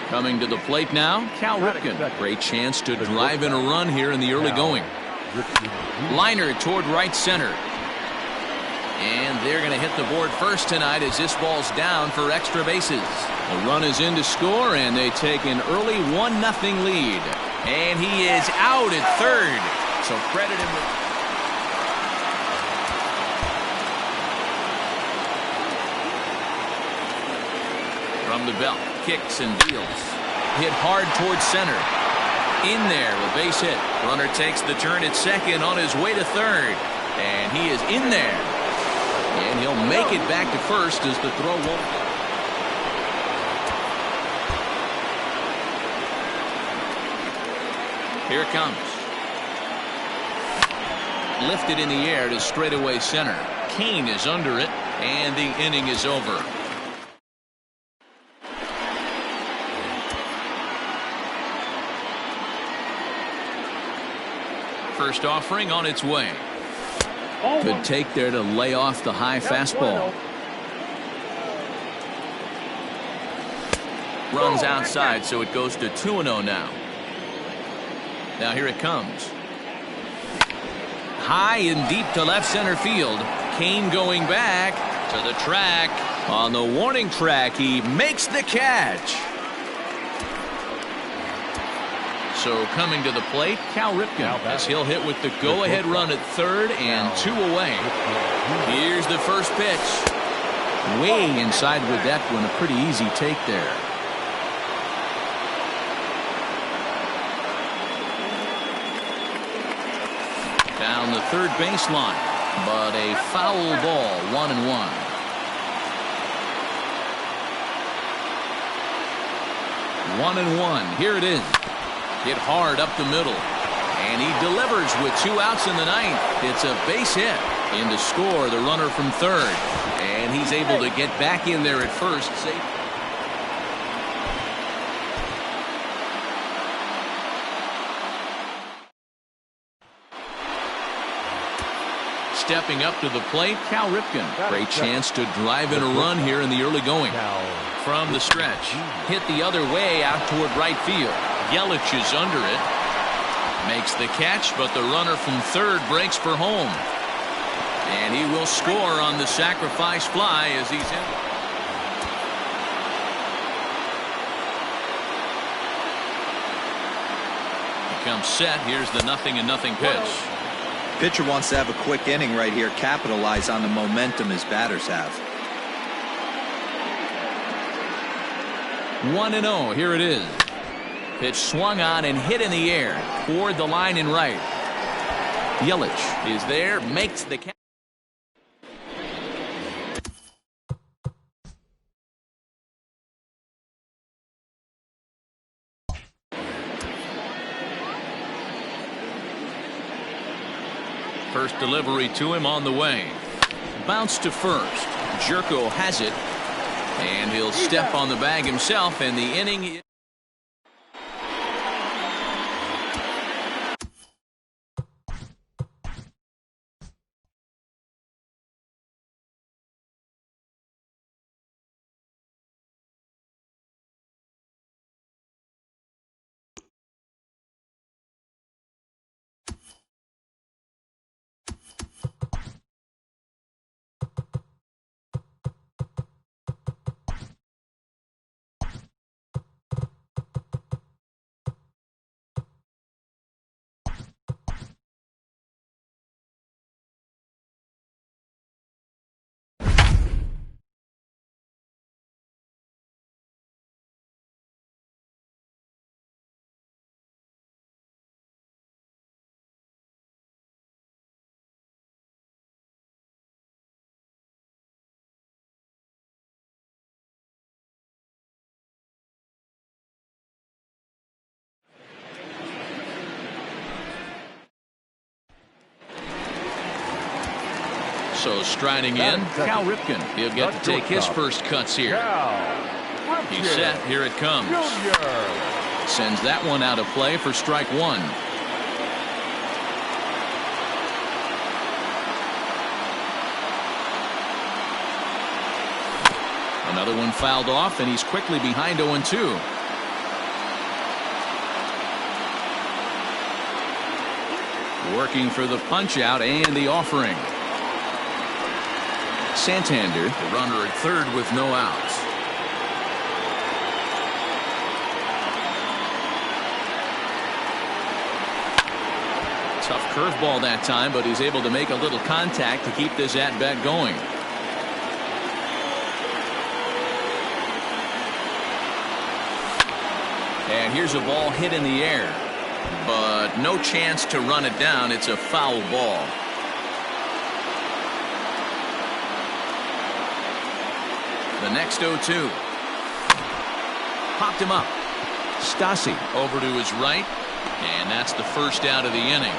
Coming to the plate now, Cal Ripken. Great chance to drive in a run here in the early going. Liner toward right center. And they're going to hit the board first tonight as this ball's down for extra bases. The run is in to score, and they take an early 1-0 lead. And he is out at third. So credit him. From the belt, kicks and deals. Hit hard towards center. In there, a base hit. Runner takes the turn at second on his way to third. And he is in there. And he'll make it back to first as the throw won't. Here it comes. Lifted in the air to straightaway center. Kane is under it, and the inning is over. First offering on its way. Good take there to lay off the high fastball. Runs outside, so it goes to 2-0 now. Now here it comes. High and deep to left center field. Kane going back to the track. On the warning track, he makes the catch. So coming to the plate, Cal Ripken, as he'll hit with the go-ahead run at third and 2 away. Here's the first pitch. Way inside with that one, a pretty easy take there. Down the third baseline, but a foul ball, 1-1. One and one. Here it is. Hit hard up the middle. And he delivers with 2 outs in the ninth. It's a base hit. In to score, the runner from third. And he's able to get back in there at first. Safe. Stepping up to the plate, Cal Ripken. Great chance to drive in a run here in the early going. From the stretch. Hit the other way out toward right field. Yelich is under it. Makes the catch, but the runner from third breaks for home. And he will score on the sacrifice fly as he's in. He comes set. Here's the 0-0 pitch. Pitcher wants to have a quick inning right here, capitalize on the momentum his batters have. 1-0. Here it is. Pitch swung on and hit in the air toward the line and right. Yelich is there, makes the catch. First delivery to him on the way. Bounce to first. Jerko has it. And he'll step on the bag himself, and the inning. So striding in, Cal Ripken. He'll get to take his first cuts here. He's set. Here it comes. Sends that one out of play for strike one. Another one fouled off, and he's quickly behind 0-2. Working for the punch out and the offering. Santander, the runner at third with no outs. Tough curveball that time, but he's able to make a little contact to keep this at-bat going. And here's a ball hit in the air, but no chance to run it down. It's a foul ball. The next 0-2. Popped him up. Stassi over to his right, and that's the first out of the inning.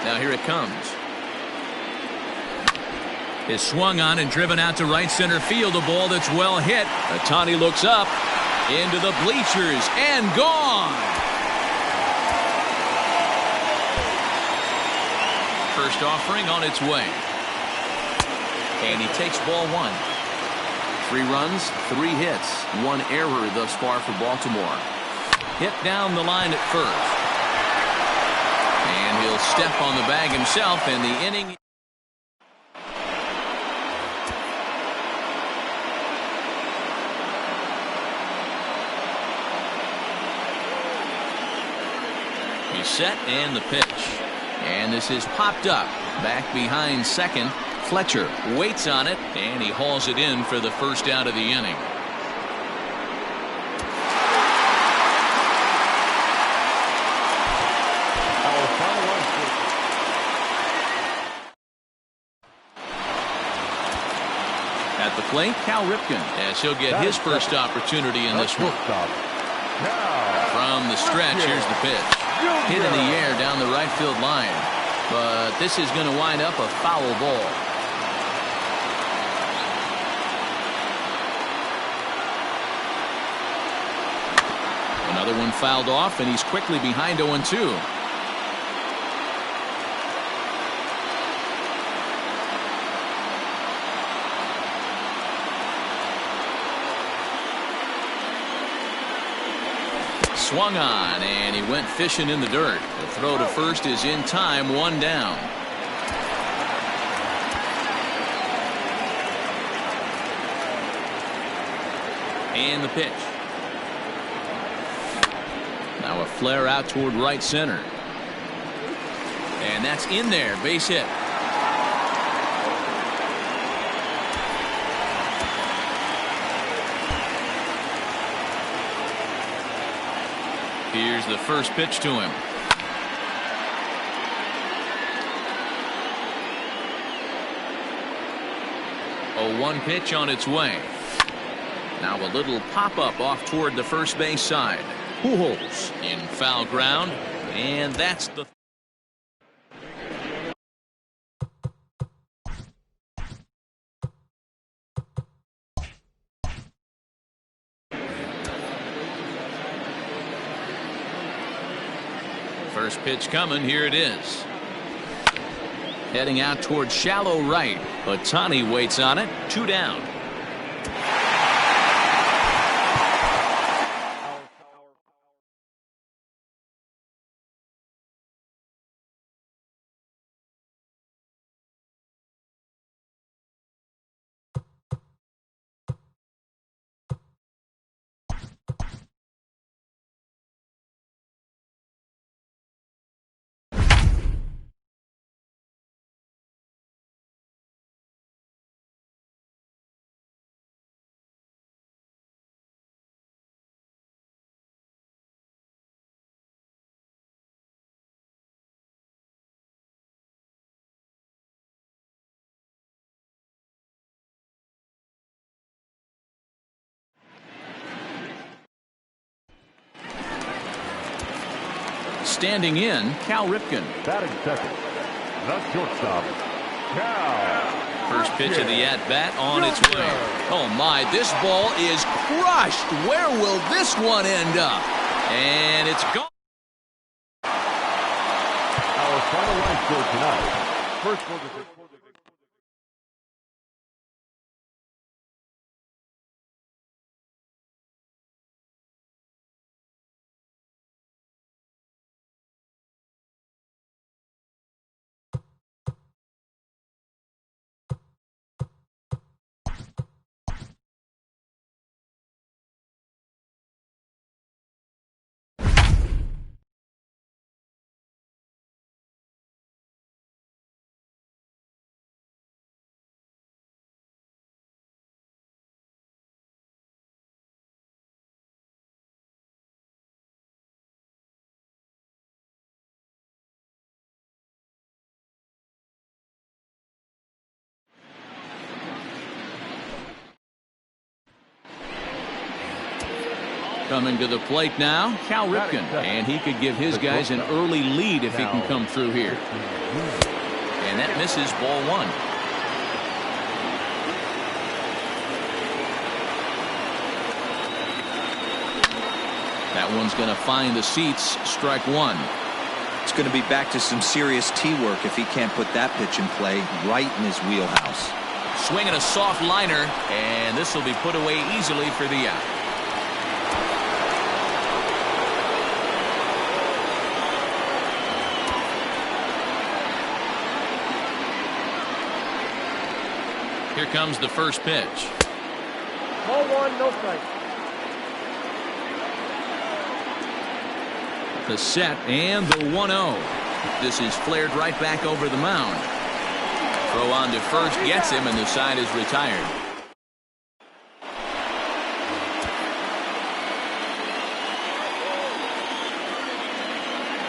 Now here it comes. Is swung on and driven out to right center field. A ball that's well hit. Ohtani looks up into the bleachers and gone. First offering on its way. And he takes ball one. 3 runs, 3 hits, 1 error thus far for Baltimore. Hit down the line at first. And he'll step on the bag himself, and the inning. He's set, and the pitch. And this is popped up. Back behind second. Fletcher waits on it, and he hauls it in for the first out of the inning. At the plate, Cal Ripken, as he'll get his first opportunity in this one. From the stretch, here's the pitch. Hit in the air down the right field line. But this is going to wind up a foul ball. Another one fouled off, and he's quickly behind 0-2. Swung on, and he went fishing in the dirt. The throw to first is in time, 1 down. And the pitch. Now a flare out toward right center. And that's in there, base hit. Here's the first pitch to him. A 1 pitch on its way. Now a little pop-up off toward the first base side. Pujols in foul ground, and that's the first pitch coming. Here it is. Heading out toward shallow right. Ohtani waits on it. 2 down. Standing in, Cal Ripken. Batting second, the shortstop, Cal. First pitch of the at-bat on its way. Oh my, this ball is crushed. Where will this one end up? And it's gone. Our final line score tonight. First one. Coming to the plate now, Cal Ripken. And he could give his guys an early lead if he can come through here. And that misses, ball one. That one's going to find the seats, strike one. It's going to be back to some serious tee work if he can't put that pitch in play right in his wheelhouse. Swinging a soft liner, and this will be put away easily for the out. Here comes the first pitch. Ball one, no strike. The set and the 1-0. This is flared right back over the mound. Throw on to first gets him, and the side is retired.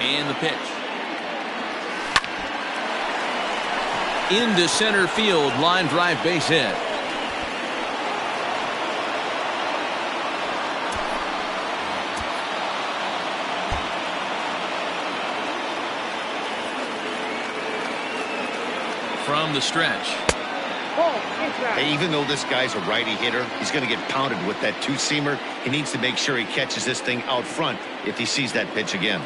And the pitch. Into center field, line drive, base hit. From the stretch. Hey, even though this guy's a righty hitter, he's going to get pounded with that two-seamer. He needs to make sure he catches this thing out front if he sees that pitch again.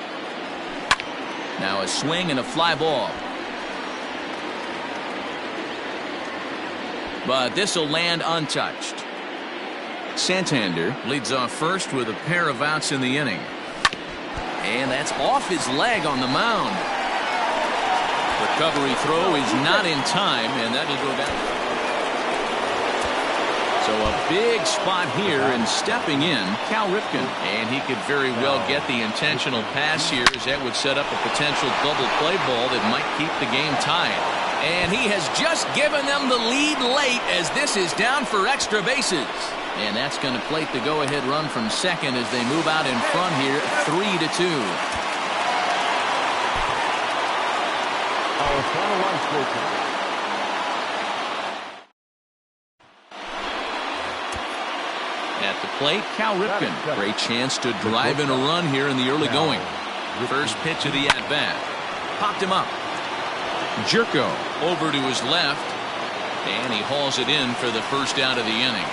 Now a swing and a fly ball. But this will land untouched. Santander leads off first with a pair of outs in the inning. And that's off his leg on the mound. Recovery throw is not in time, and that'll go down. So a big spot here, and stepping in, Cal Ripken. And he could very well get the intentional pass here, as that would set up a potential double play ball that might keep the game tied. And he has just given them the lead late, as this is down for extra bases. And that's going to plate the go-ahead run from second as they move out in front here, 3-2. Our final line score. At the plate, Cal Ripken. Great chance to drive in a run here in the early going. First pitch of the at-bat. Popped him up. Jerko over to his left, and he hauls it in for the first out of the inning.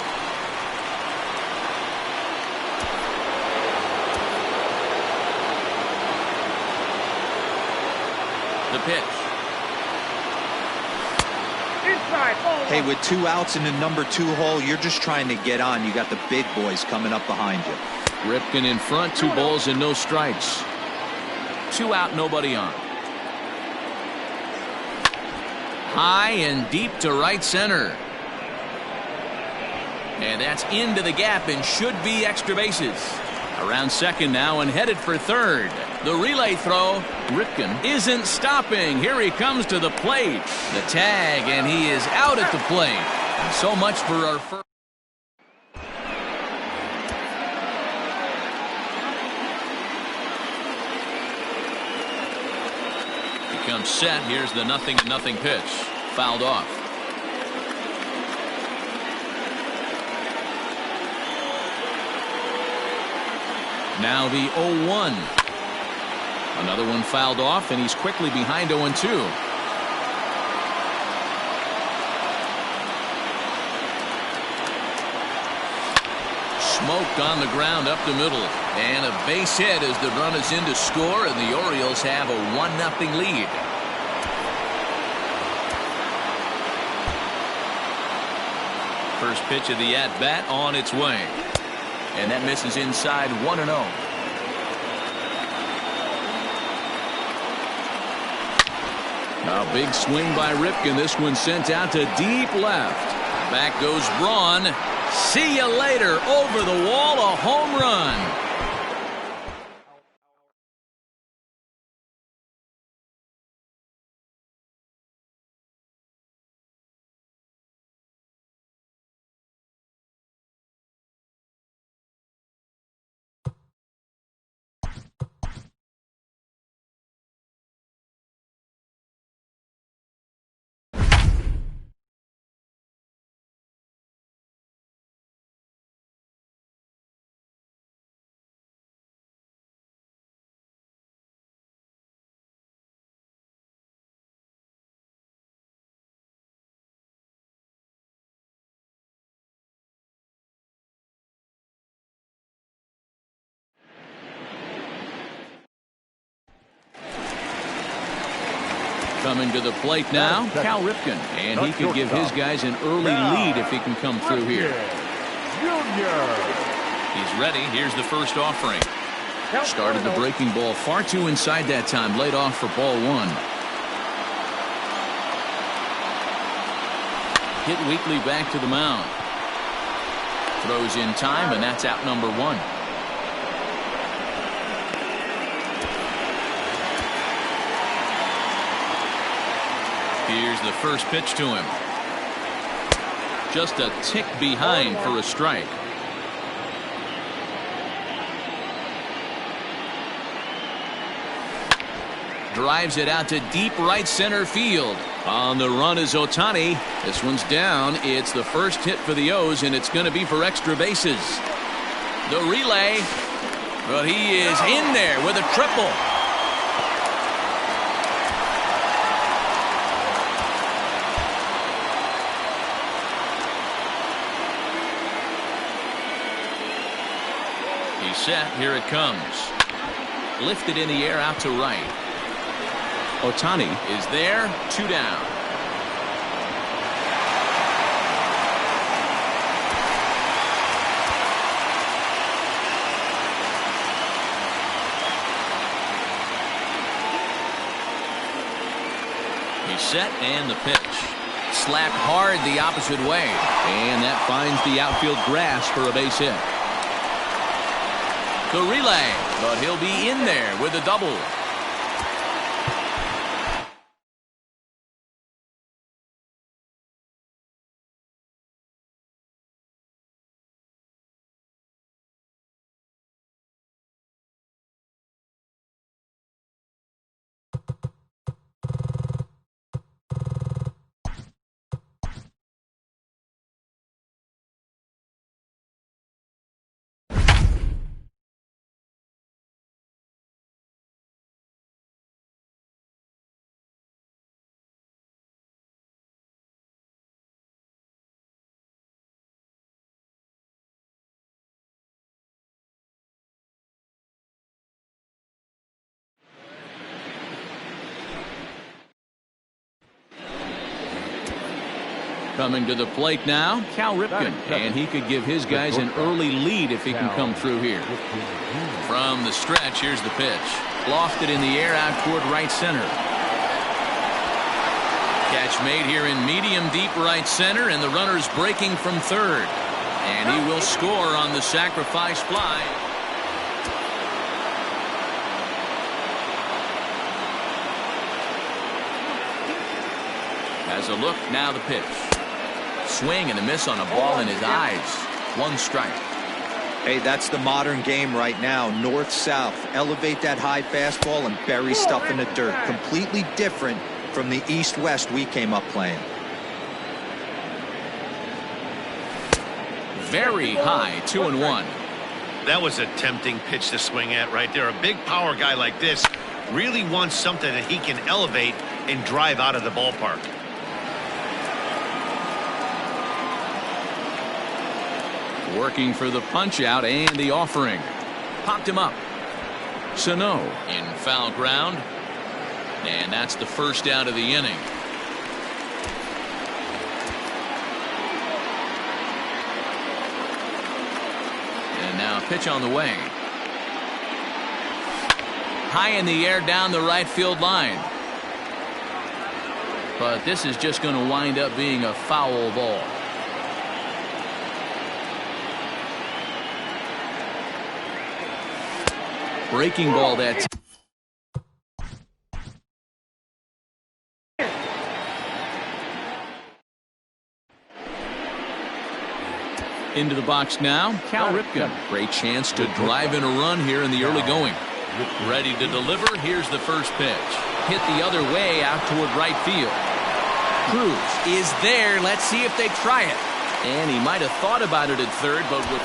The pitch. Hey, with 2 outs in the number 2 hole, you're just trying to get on. You got the big boys coming up behind you. Ripken in front, 2 balls and no strikes. 2 out, nobody on. High and deep to right center. And that's into the gap and should be extra bases. Around second now and headed for third. The relay throw. Ripken isn't stopping. Here he comes to the plate. The tag, and he is out at the plate. So much for our first. Becomes set. Here's the 0-0 pitch. Fouled off. Now the 0-1. Another one fouled off, and he's quickly behind 0-2. Smoked on the ground up the middle. And a base hit as the run is in to score, and the Orioles have a 1-0 lead. First pitch of the at-bat on its way. And that misses inside 1-0. A big swing by Ripken. This one sent out to deep left. Back goes Braun. See you later. Over the wall, a home run. Coming to the plate now, Cal Ripken. And he could give his guys an early lead if he can come through here. He's ready. Here's the first offering. Started the breaking ball far too inside that time. Laid off for ball one. Hit Weekly back to the mound. Throws in time, and that's out number one. Here's the first pitch to him. Just a tick behind for a strike. Drives it out to deep right center field. On the run is Ohtani. This one's down. It's the first hit for the O's, and it's going to be for extra bases. The relay. But he is in there with a triple. He's set. Here it comes. Lifted in the air out to right. Ohtani is there. 2 down. He's set, and the pitch. Slapped hard the opposite way. And that finds the outfield grass for a base hit. The relay, but he'll be in there with a double. Coming to the plate now, Cal Ripken. And he could give his guys an early lead if he can come through here. From the stretch, here's the pitch. Lofted in the air out toward right center. Catch made here in medium deep right center, and the runner's breaking from third. And he will score on the sacrifice fly. Has a look, now the pitch. Swing and a miss on a ball in his eyes. 1 strike. Hey, that's the modern game right now. North-south. Elevate that high fastball and bury stuff in the dirt. Completely different from the east-west we came up playing. Very high, 2-1. That was a tempting pitch to swing at right there. A big power guy like this really wants something that he can elevate and drive out of the ballpark. Working for the punch out and the offering. Popped him up. Sano in foul ground. And that's the first out of the inning. And now a pitch on the way. High in the air down the right field line. But this is just going to wind up being a foul ball. Breaking ball that into the box now, Cal Ripken. Great chance to drive in a run here in the early going. Ready to deliver. Here's the first pitch. Hit the other way out toward right field. Cruz is there. Let's see if they try it. And he might have thought about it at third, but with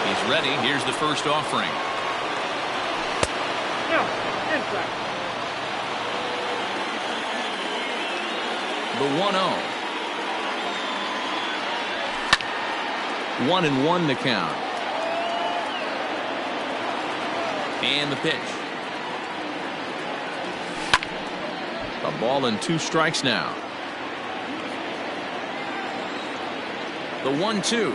he's ready. Here's the first offering. The 1-0. 1-1 the count. And the pitch. A ball and 2 strikes now. The 1-2.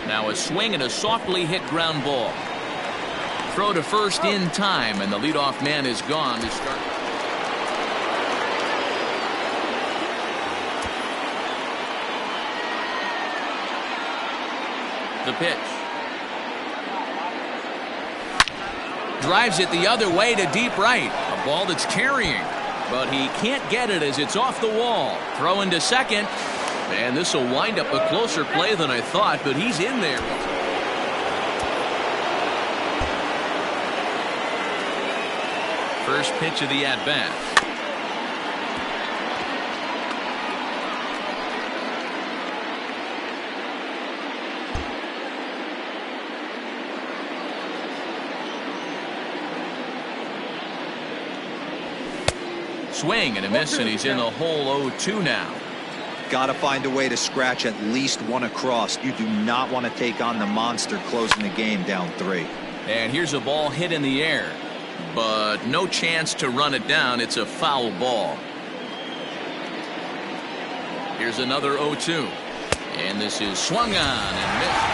Now a swing and a softly hit ground ball. Throw to first in time, and the leadoff man is gone to start. The pitch. Drives it the other way to deep right. A ball that's carrying, but he can't get it as it's off the wall. Throw into second. And this will wind up a closer play than I thought, but he's in there. First pitch of the at-bat. Swing and a miss, and he's in the hole 0-2 now. Got to find a way to scratch at least one across. You do not want to take on the monster closing the game down 3. And here's a ball hit in the air, but no chance to run it down. It's a foul ball. Here's another 0-2. And this is swung on and missed.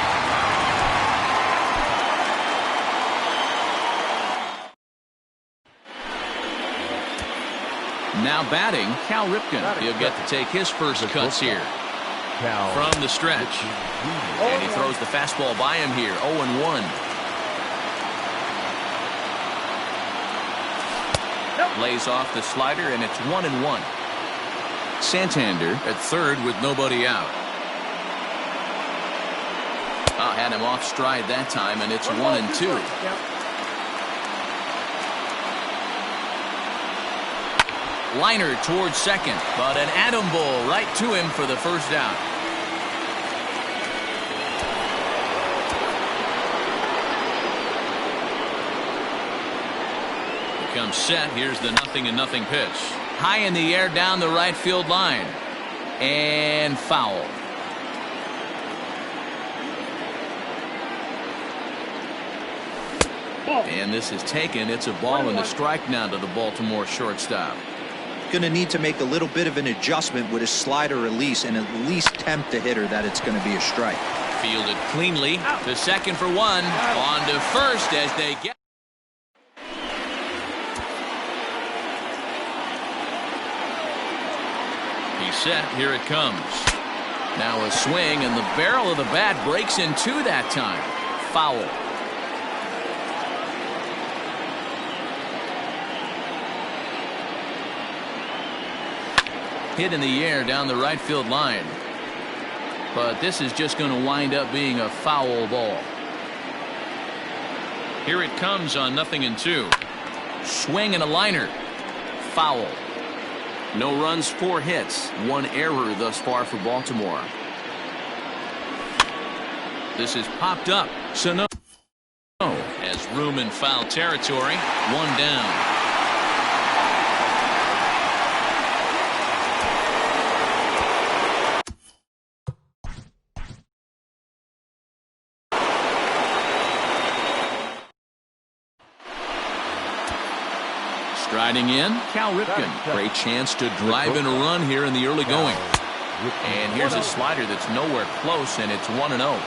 Now batting, Cal Ripken. He'll get to take his first cuts here from the stretch. And he throws the fastball by him here. 0-1. Lays off the slider, and it's 1-1. Santander at third with nobody out. Had him off stride that time, and it's 1-2. Liner towards second, but an atom ball right to him for the first out. Becomes set. Here's the 0-0 pitch. High in the air down the right field line. And foul. And this is taken. It's a ball and a strike now to the Baltimore shortstop. Going to need to make a little bit of an adjustment with his slider release and at least tempt the hitter that it's going to be a strike. Fielded cleanly to second for 1. On to first as they get. He's set. Here it comes. Now a swing, and the barrel of the bat breaks in 2 that time. Foul. Hit in the air down the right field line. But this is just going to wind up being a foul ball. Here it comes on 0-2. Swing and a liner. Foul. No runs, 4 hits, 1 error thus far for Baltimore. This is popped up. Sano has room in foul territory. 1 down. Striding in, Cal Ripken. Great chance to drive in a run here in the early going. And here's a slider that's nowhere close, and it's 1-0.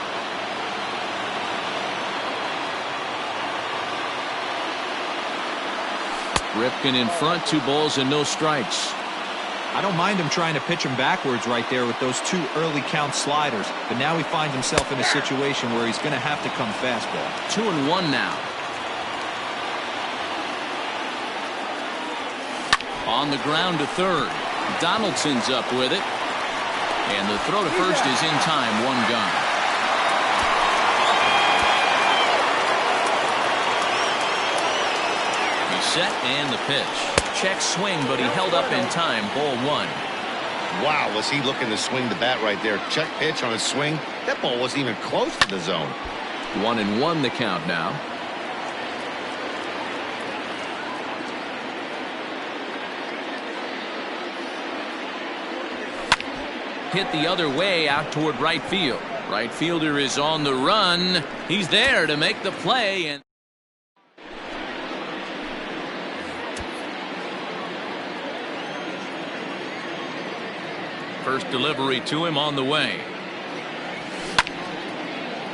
Ripken in front, 2 balls and no strikes. I don't mind him trying to pitch him backwards right there with those 2 early count sliders, but now he finds himself in a situation where he's going to have to come fastball. 2-1 now. On the ground to third. Donaldson's up with it. And the throw to first is in time. 1 gone. He's set and the pitch. Check swing, but he held up in time. Ball 1. Wow, was he looking to swing the bat right there. Check pitch on a swing. That ball wasn't even close to the zone. 1-1 the count now. hit the other way out toward right field. Right fielder is on the run. He's there to make the play. And first delivery to him on the way.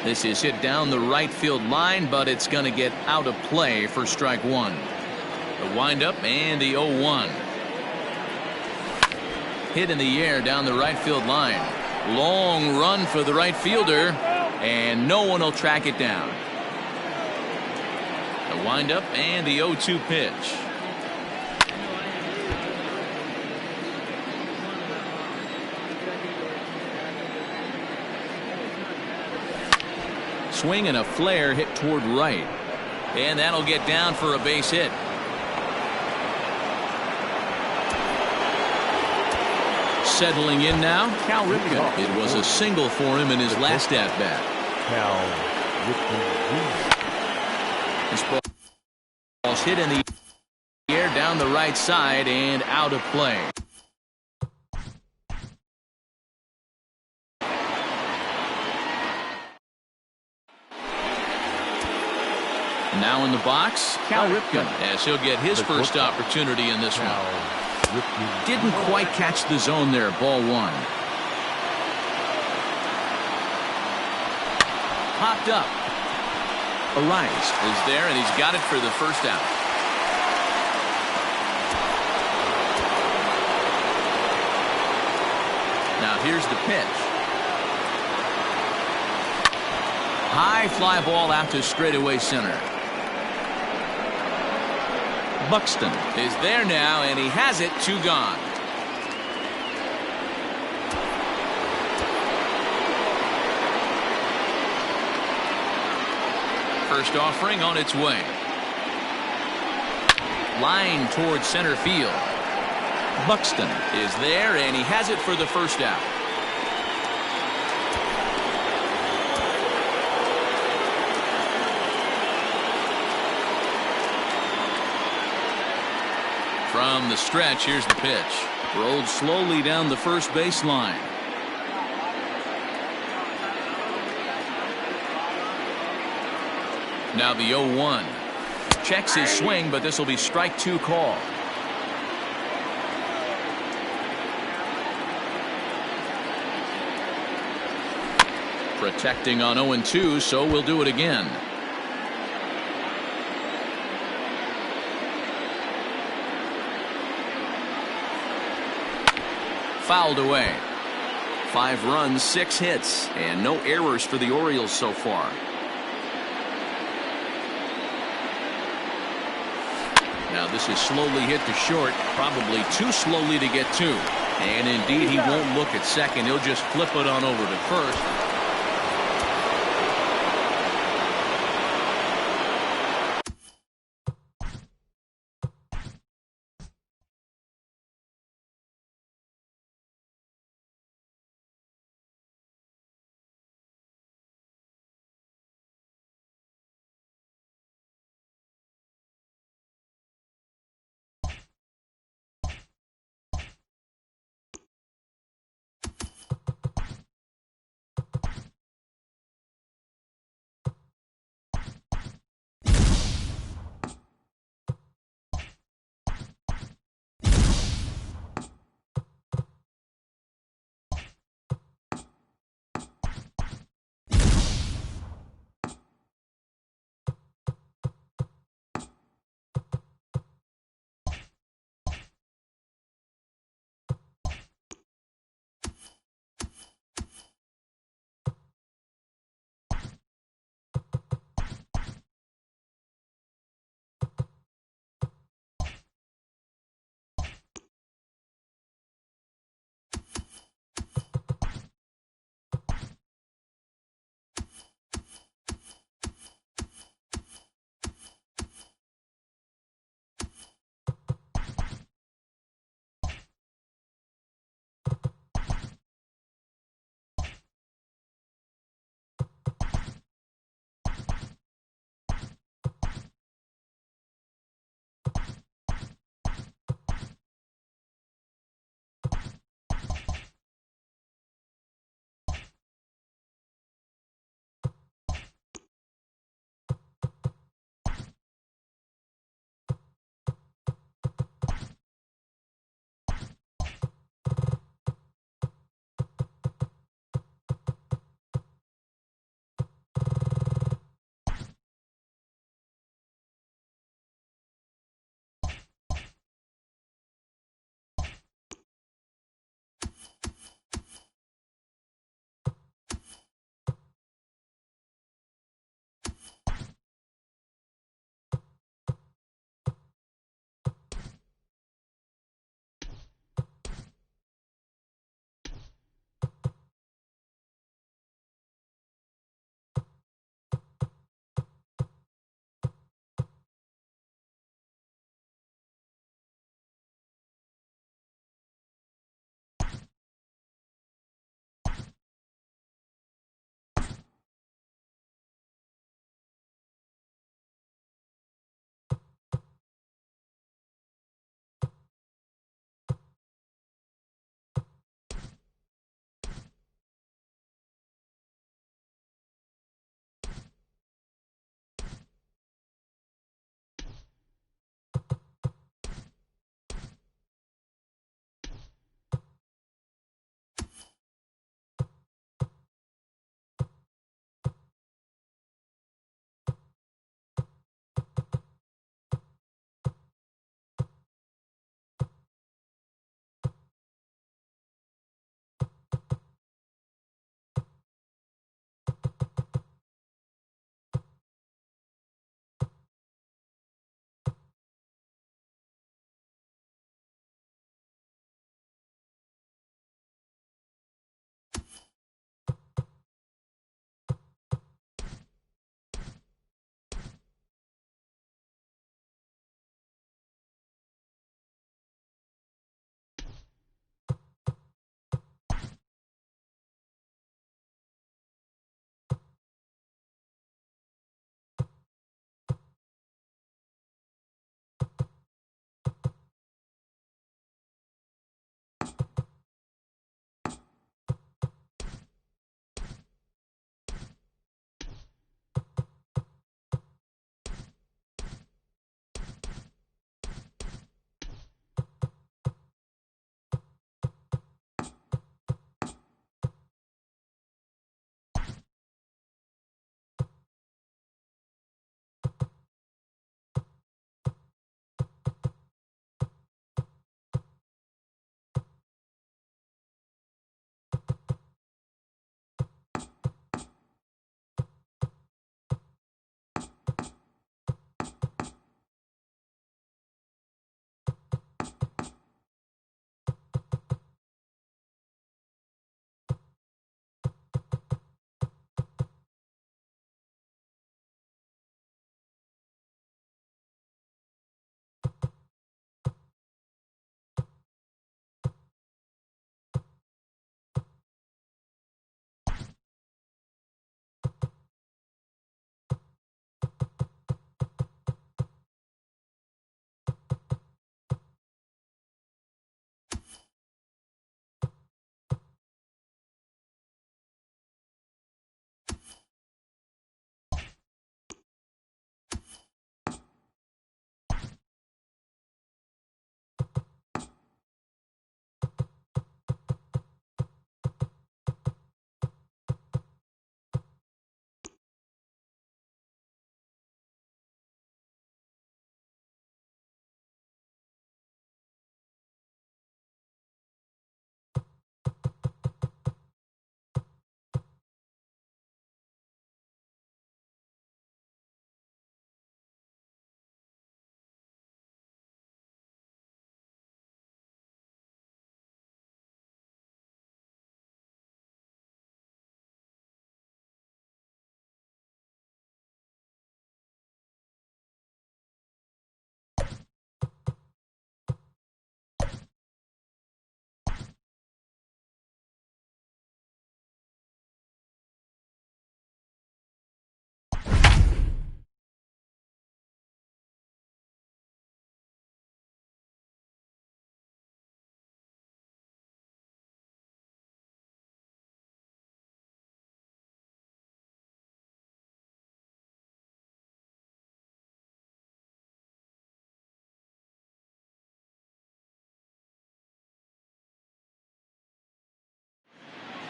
This is hit down the right field line, but it's going to get out of play for strike one. The windup and the 0-1. Hit in the air down the right field line. Long run for the right fielder, and no one will track it down. The windup and the 0-2 pitch. Swing and a flare hit toward right. And that'll get down for a base hit. Settling in now, Cal Ripken. It was a single for him in his last at-bat. Cal Ripken. This ball's hit in the air down the right side and out of play. Now in the box, Cal Ripken, as he'll get his first opportunity in this one. Didn't quite catch the zone there, ball one. Popped up. Arias is there, and he's got it for the first out. Now here's the pitch. High fly ball out to straightaway center. Buxton is there now, and he has it. 2 gone. First offering on its way. Line towards center field. Buxton is there, and he has it for the first out. From the stretch, here's the pitch. Rolled slowly down the first baseline. Now the 0-1. Checks his swing, but this will be strike 2 call. Protecting on 0-2, so we'll do it again. Fouled away. 5 runs, 6 hits, and no errors for the Orioles so far. Now this is slowly hit to short, probably too slowly to get to. And indeed, he won't look at second. He'll just flip it on over to first.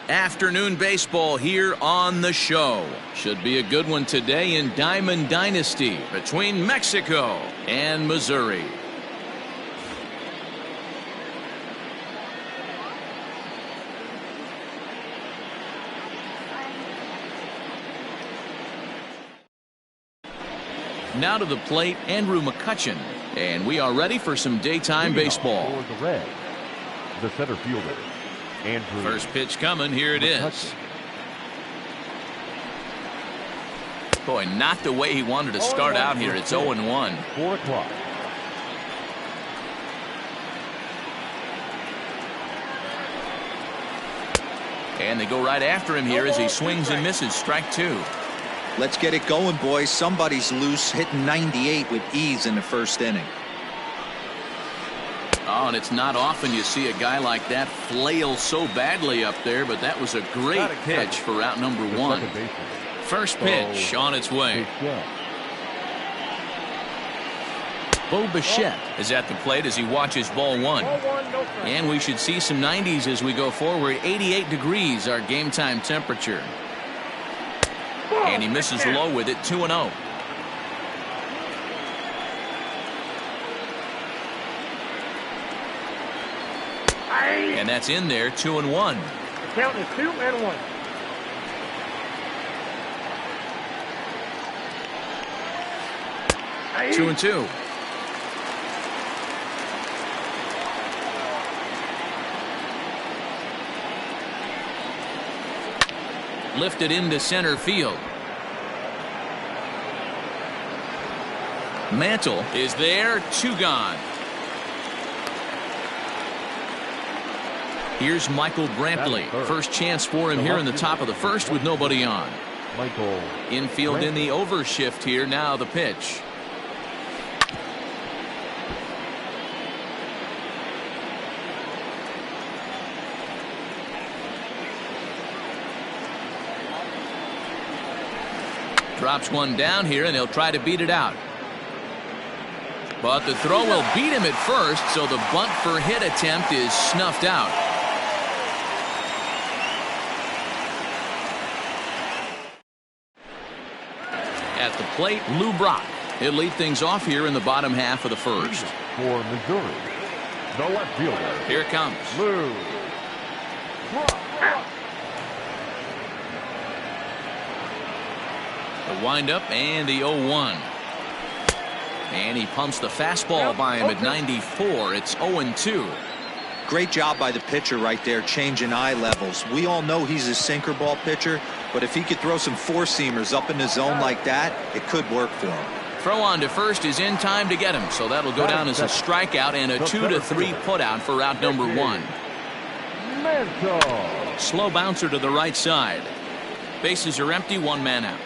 Afternoon baseball here on the show. Should be a good one today in Diamond Dynasty between Mexico and Missouri. Now to the plate, Andrew McCutchen. And we are ready for some daytime baseball. For the Reds, the center fielder, Andrew. First pitch coming. Here it is. Boy, not the way he wanted to start out here. It's 0-1. 4 o'clock. And they go right after him here as he swings and misses. Strike 2. Let's get it going, boys. Somebody's loose, hitting 98 with ease in the first inning. Oh, and it's not often you see a guy like that flail so badly up there, but that was a great pitch for out number 1. First pitch on its way. Bo Bichette is at the plate as he watches ball 1. And we should see some 90s as we go forward. 88 degrees our game time temperature. And he misses low with it. 2-0. And that's in there. 2-1. The count is 2-1. Two and 2. Lifted into center field. Mantle is there. 2 gone. Here's Michael Brantley. First chance for him here in the top of the first with nobody on. Michael Infield in the overshift here. Now the pitch. Drops one down here, and they'll try to beat it out. But the throw will beat him at first, so the bunt for hit attempt is snuffed out. At the plate, Lou Brock. He'll lead things off here in the bottom half of the first. For Missouri, the left fielder. Here it comes. Lou Brock. The windup and the 0-1. And he pumps the fastball by him at 94. It's 0-2. Great job by the pitcher right there, changing eye levels. We all know he's a sinker ball pitcher, but if he could throw some four-seamers up in the zone like that, it could work for him. Throw on to first is in time to get him, so that'll go down as a strikeout and a 2-3 putout for out number 1. Mantle. Slow bouncer to the right side. Bases are empty, 1 man out.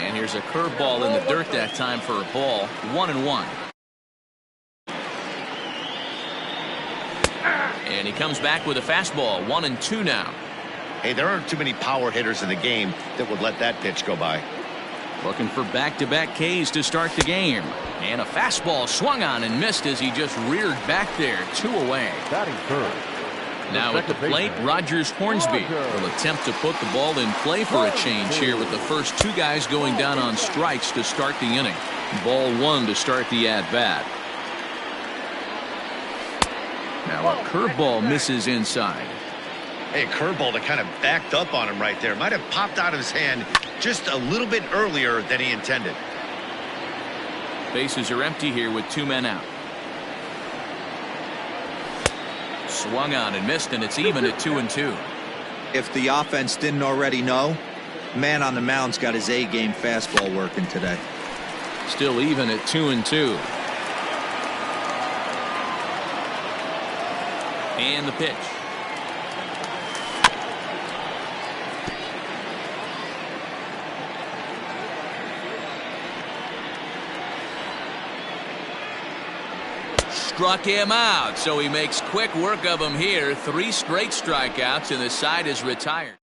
And here's a curveball in the dirt that time for a ball. 1-1. And he comes back with a fastball. 1-2 now. Hey, there aren't too many power hitters in the game that would let that pitch go by. Looking for back-to-back Ks to start the game. And a fastball swung on and missed as he just reared back there. 2 away. Batting third. Now at the plate, Rogers Hornsby will attempt to put the ball in play for a change here with the first 2 guys going down on strikes to start the inning. Ball 1 to start the at-bat. Now a curveball misses inside. Hey, a curveball that kind of backed up on him right there. Might have popped out of his hand just a little bit earlier than he intended. Bases are empty here with 2 men out. Swung on and missed, and it's even at 2-2. If the offense didn't already know, man on the mound's got his A-game fastball working today. Still even at 2-2. And the pitch. Struck him out, so he makes quick work of him here. 3 straight strikeouts, and the side is retired.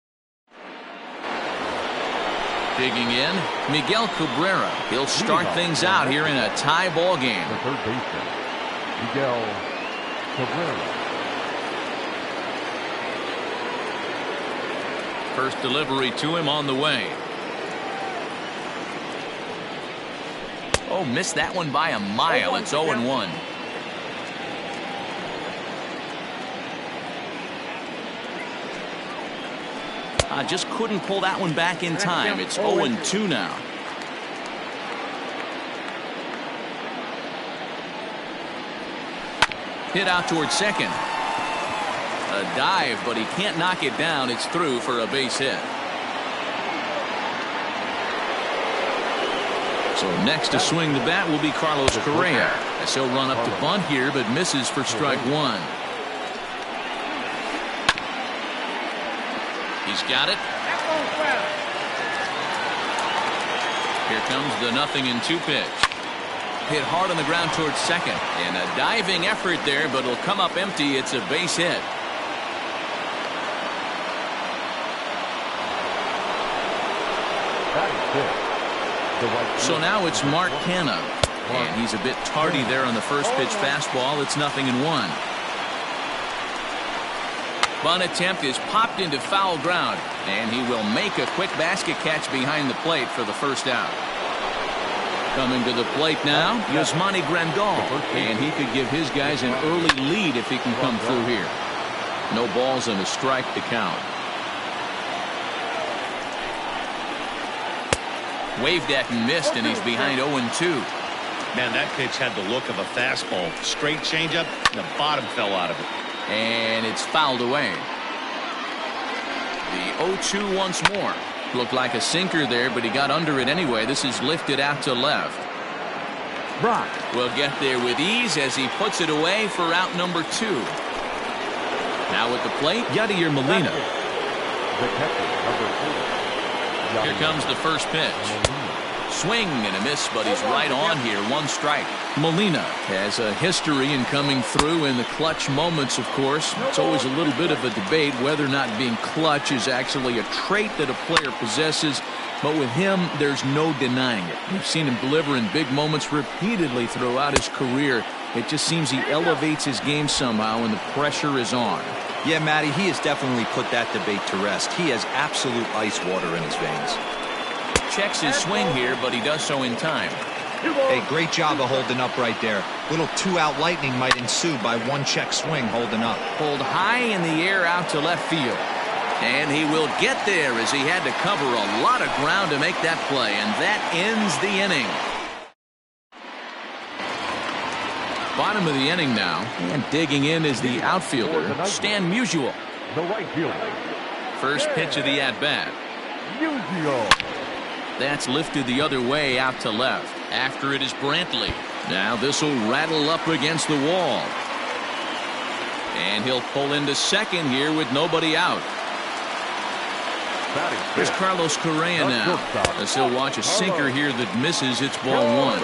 Digging in, Miguel Cabrera. He'll start things out here in a tie ball game. The third baseman, Miguel Cabrera. First delivery to him on the way. Oh, missed that one by a mile. It's 0-1. Just couldn't pull that one back in time. It's 0-2 now. Hit out towards second. A dive, but he can't knock it down. It's through for a base hit. So next to swing the bat will be Carlos Correa, as he'll run up to bunt here, but misses for strike one. He's got it. Here comes the 0-2 pitch. Hit hard on the ground towards second, and a diving effort there, but it'll come up empty. It's a base hit. So now it's Mark Canha, and he's a bit tardy there on the first pitch fastball. It's 0-1. Bunt attempt is popped into foul ground, and he will make a quick basket catch behind the plate for the first out. Coming to the plate now, Yasmani Grandal, and he could give his guys an early lead if he can come through here. No balls and a strike to count. Waved at and missed, and he's behind 0-2. Man, that pitch had the look of a fastball. Straight changeup, and the bottom fell out of it. And it's fouled away. The 0-2 once more. Looked like a sinker there, but he got under it anyway. This is lifted out to left. Brock will get there with ease as he puts it away for out number 2. Now at the plate, Yadier Molina. Here comes the first pitch. Swing and a miss, but he's right on here. One strike. Molina has a history in coming through in the clutch moments, of course. It's always a little bit of a debate whether or not being clutch is actually a trait that a player possesses. But with him, there's no denying it. We've seen him deliver in big moments repeatedly throughout his career. It just seems he elevates his game somehow when the pressure is on. Yeah, Matty, he has definitely put that debate to rest. He has absolute ice water in his veins. Checks his swing here, but he does so in time. Hey, great job of holding up right there. Little two-out lightning might ensue by one check swing holding up. Pulled high in the air out to left field. And he will get there as he had to cover a lot of ground to make that play. And that ends the inning. Bottom of the inning now. And digging in is the outfielder, Stan Musial. The right fielder. First pitch of the at-bat. Musial. That's lifted the other way out to left. After it is Brantley. Now this will rattle up against the wall. And he'll pull into second here with nobody out. Here's Carlos Correa now, as he'll watch a sinker here that misses. It's ball one.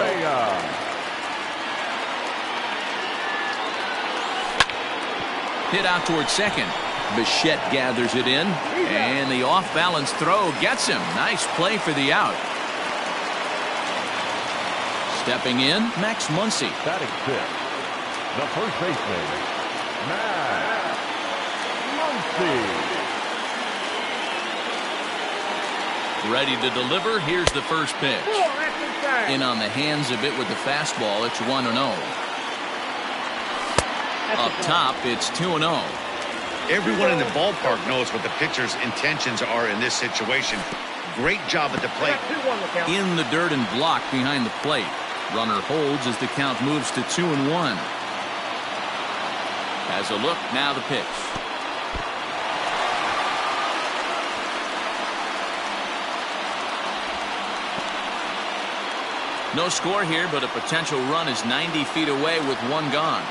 Hit out towards second. Bichette gathers it in, and the off-balance throw gets him. Nice play for the out. Stepping in, Max Muncy. Batting fifth, the first baseman, Max Muncy. Ready to deliver. Here's the first pitch. In on the hands a bit with the fastball. It's 1-0. Up top, it's 2-0. Everyone in the ballpark knows what the pitcher's intentions are in this situation. Great job at the plate. In the dirt and blocked behind the plate. Runner holds as the count moves to 2-1. Has a look, now the pitch. No score here, but a potential run is 90 feet away with one gone.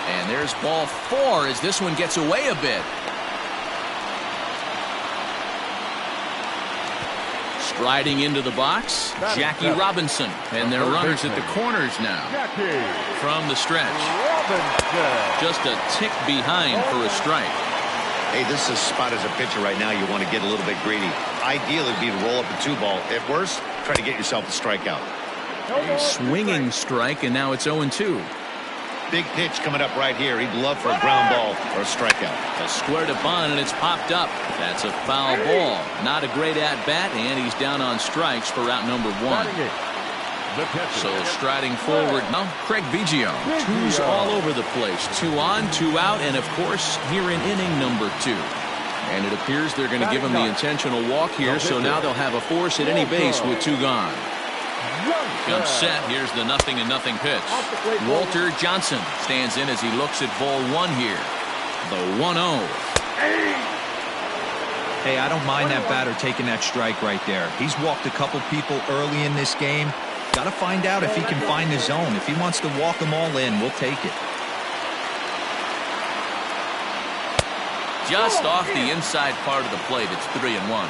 And there's ball 4 as this one gets away a bit. Striding into the box, Jackie Robinson. And their runners at the corners now. From the stretch. Just a tick behind for a strike. Hey, this is a spot as a pitcher right now you want to get a little bit greedy. Ideally, it'd be to roll up a 2-ball. At worst, try to get yourself a strikeout. A swinging strike, and now it's 0-2. Big pitch coming up right here. He'd love for a ground ball or a strikeout. A square to bunt, and it's popped up. That's a foul ball. Not a great at-bat, and he's down on strikes for out number 1. So striding forward now, Craig Biggio. 2's all over the place. 2 on, 2 out, and of course here in inning number 2. And it appears they're going to give him the intentional walk here, so now they'll have a force at any base with 2 gone. Comes set. Here's the 0-0 pitch. Walter Johnson stands in as he looks at ball 1 here. The 1-0. Hey, I don't mind that batter taking that strike right there. He's walked a couple people early in this game. Got to find out if he can find the zone. If he wants to walk them all in, we'll take it. Just off the inside part of the plate. It's 3-1.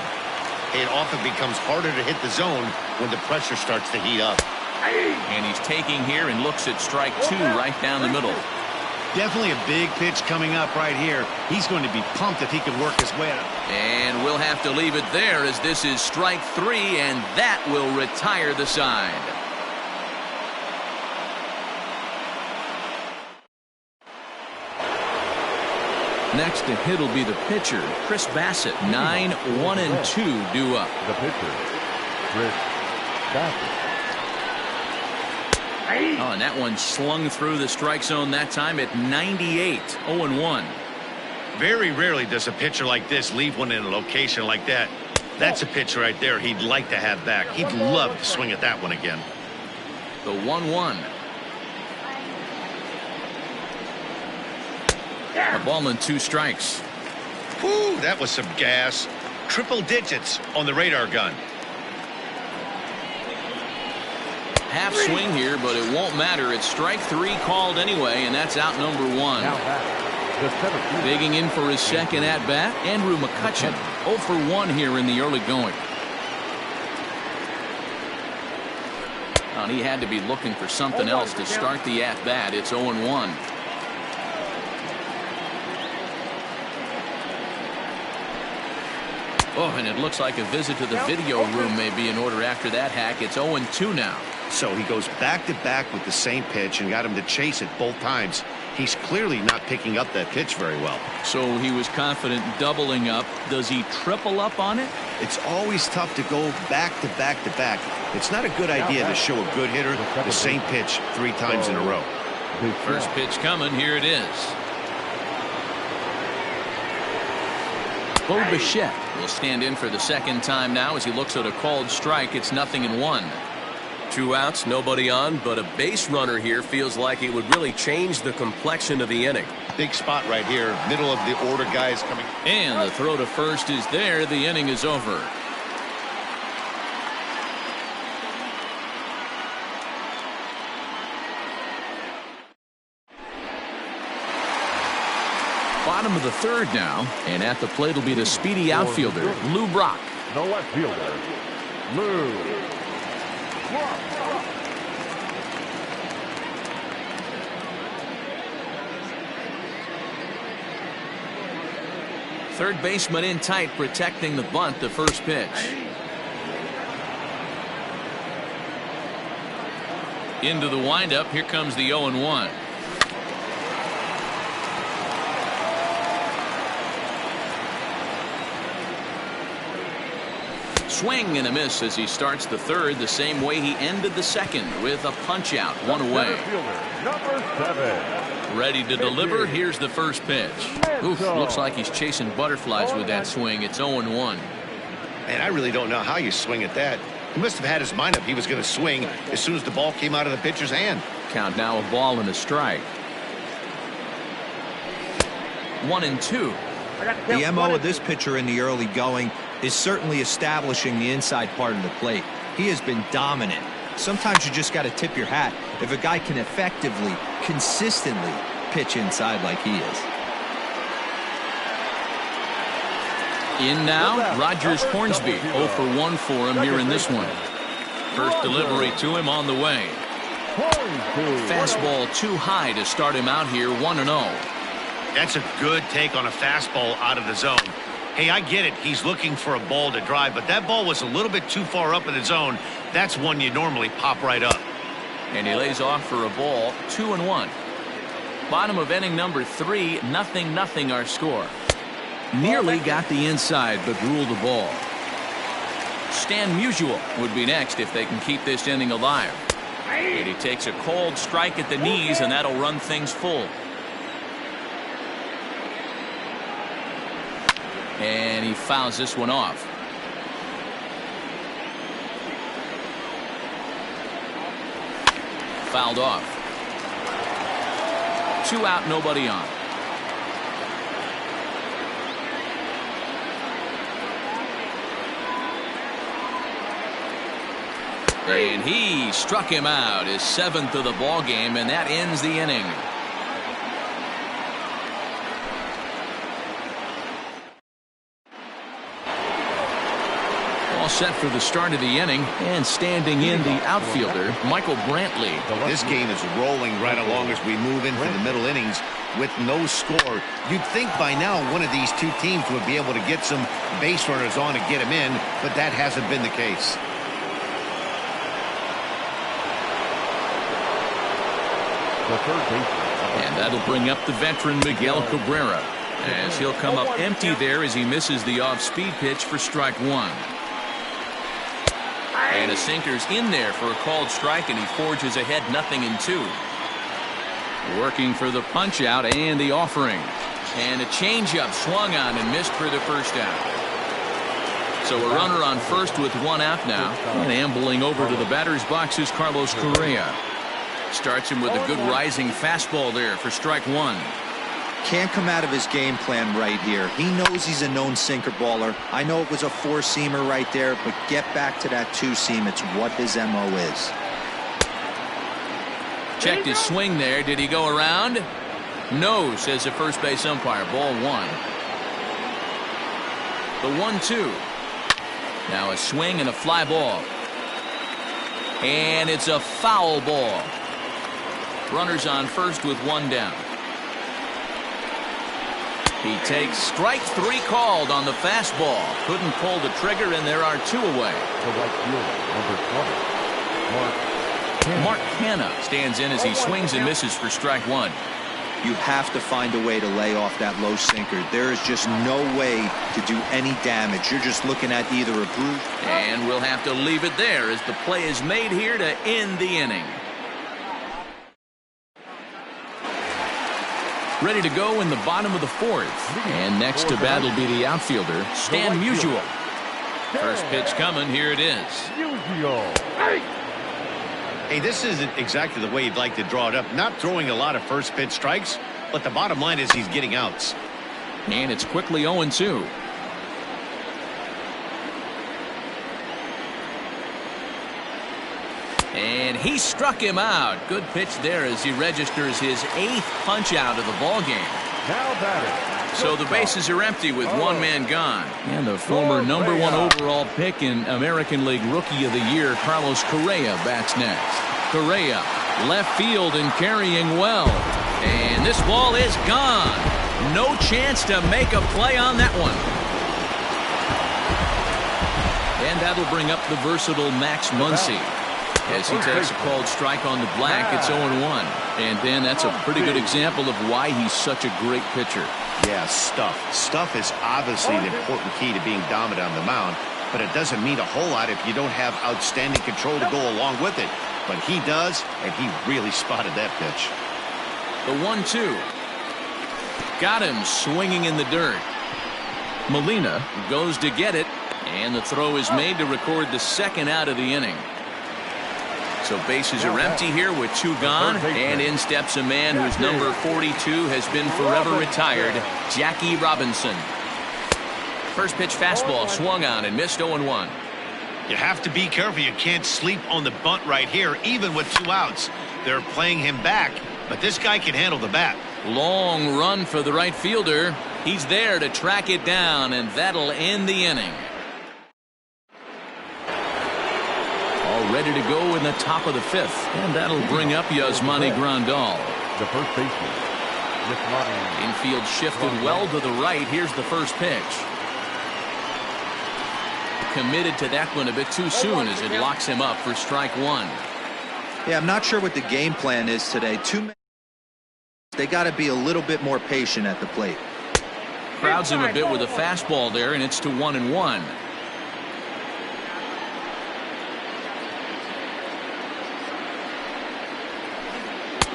It often becomes harder to hit the zone when the pressure starts to heat up. And he's taking here and looks at strike 2 right down the middle. Definitely a big pitch coming up right here. He's going to be pumped if he can work his way up. And we'll have to leave it there as this is strike 3, and that will retire the side. Next to hit will be the pitcher, Chris Bassett. 9, 1, and 2 due up. The pitcher, Chris Bassett. Oh, and that one slung through the strike zone that time at 98. 0-1. Very rarely does a pitcher like this leave one in a location like that. That's a pitch right there he'd like to have back. He'd love to swing at that one again. The 1-1. A ball and 2 strikes. Whew, that was some gas. Triple digits on the radar gun. Half swing here, but it won't matter. It's strike 3 called anyway, and that's out number 1. Digging in for his second at-bat, Andrew McCutchen. 0 for 1 here in the early going. And he had to be looking for something else to start the at-bat. It's 0-1. Oh, and it looks like a visit to the video room may be in order after that hack. It's 0-2 now. So he goes back-to-back with the same pitch and got him to chase it both times. He's clearly not picking up that pitch very well. So he was confident doubling up. Does he triple up on it? It's always tough to go back-to-back-to-back. It's not a good idea to show a good hitter the same pitch 3 times in a row. First pitch coming. Here it is. Bo Bichette will stand in for the second time now as he looks at a called strike. It's 0-1. 2 outs, nobody on, but a base runner here feels like it would really change the complexion of the inning. Big spot right here, middle of the order, guys coming. And the throw to first is there. The inning is over. Bottom of the 3rd now, and at the plate will be the speedy outfielder, Lou Brock. The left fielder, Lou Brock. Third baseman in tight, protecting the bunt. The first pitch. Into the windup. Here comes the 0-1. Swing and a miss as he starts the 3rd the same way he ended the 2nd with a punch out, 1 away. Number 7. Ready to deliver. Here's the first pitch. Oof, looks like he's chasing butterflies with that swing. It's 0-1. Man, I really don't know how you swing at that. He must have had his mind up he was going to swing as soon as the ball came out of the pitcher's hand. Count now, a ball and a strike. 1-2. The MO of this pitcher in the early going is certainly establishing the inside part of the plate. He has been dominant. Sometimes you just got to tip your hat if a guy can effectively, consistently pitch inside like he is. In now, Rogers Hornsby. 0 for 1 for him here in this one. First delivery to him on the way. Fastball too high to start him out here, 1-0. That's a good take on a fastball out of the zone. Hey, I get it. He's looking for a ball to drive, but that ball was a little bit too far up in the zone. That's one you normally pop right up. And he lays off for a ball, 2-1. Bottom of inning number 3, 0-0 our score. Nearly got the inside, but ruled the ball. Stan Musial would be next if they can keep this inning alive. And he takes a cold strike at the knees, and that'll run things full. And he fouls this one off. Fouled off. 2 out, nobody on. And he struck him out, his 7th of the ball game, and that ends the inning. All set for the start of the inning, and standing in the outfielder, Michael Brantley. This game is rolling right along as we move into the middle innings with no score. You'd think by now one of these two teams would be able to get some base runners on and get them in, but that hasn't been the case. The third baseman. And that'll bring up the veteran Miguel Cabrera, as he'll come up empty there as he misses the off-speed pitch for strike 1. And a sinker's in there for a called strike, and he forges ahead 0-2. Working for the punch out and the offering. And a changeup swung on and missed for the first out. So a runner on first with 1 out now. And ambling over to the batter's box is Carlos Correa. Starts him with a good rising fastball there for strike 1. Can't come out of his game plan right here. He knows he's a known sinker baller. I know it was a 4-seamer right there, but get back to that 2-seam. It's what his MO is. Checked his swing there. Did he go around? No, says the first base umpire. Ball 1. The 1-2. Now a swing and a fly ball. And it's a foul ball. Runners on first with 1 down. He takes strike 3 called on the fastball. Couldn't pull the trigger, and there are 2 away. To right fielder, number 20, Mark Hanna stands in as he swings and misses for strike 1. You have to find a way to lay off that low sinker. There is just no way to do any damage. You're just looking at either a bruise. And we'll have to leave it there as the play is made here to end the inning. Ready to go in the bottom of the 4th. And next to bat will be the outfielder, Stan Musial. First pitch coming. Here it is. Hey, this isn't exactly the way you'd like to draw it up. Not throwing a lot of first pitch strikes, but the bottom line is he's getting outs. And it's quickly 0-2. And he struck him out. Good pitch there as he registers his 8th punch out of the ball game. Now batting. So the bases are empty with 1 man gone. And the former number 1 overall pick in American League Rookie of the Year, Carlos Correa, bats next. Correa, left field and carrying well. And this ball is gone. No chance to make a play on that one. And that'll bring up the versatile Max Muncy. As he takes a called strike on the black, it's 0-1. And then that's a pretty good example of why he's such a great pitcher. Yeah, stuff. Stuff is obviously an important key to being dominant on the mound, but it doesn't mean a whole lot if you don't have outstanding control to go along with it. But he does, and he really spotted that pitch. The 1-2. Got him swinging in the dirt. Molina goes to get it, and the throw is made to record the 2nd out of the inning. So bases are empty here with 2 gone, and in steps a man whose number 42 has been forever retired, Jackie Robinson. First pitch fastball swung on and missed 0-1. You have to be careful. You can't sleep on the bunt right here, even with 2 outs. They're playing him back, but this guy can handle the bat. Long run for the right fielder. He's there to track it down, and that'll end the inning. All ready to go in the top of the 5th, and that'll bring up Yasmani Grandal. The first baseman, Yasmani. Infield shifted well to the right. Here's the first pitch. Committed to that one a bit too soon as it locks him up for strike 1. Yeah, I'm not sure what the game plan is today. They got to be a little bit more patient at the plate. Crowds him a bit with a fastball there, and it's to 1-1.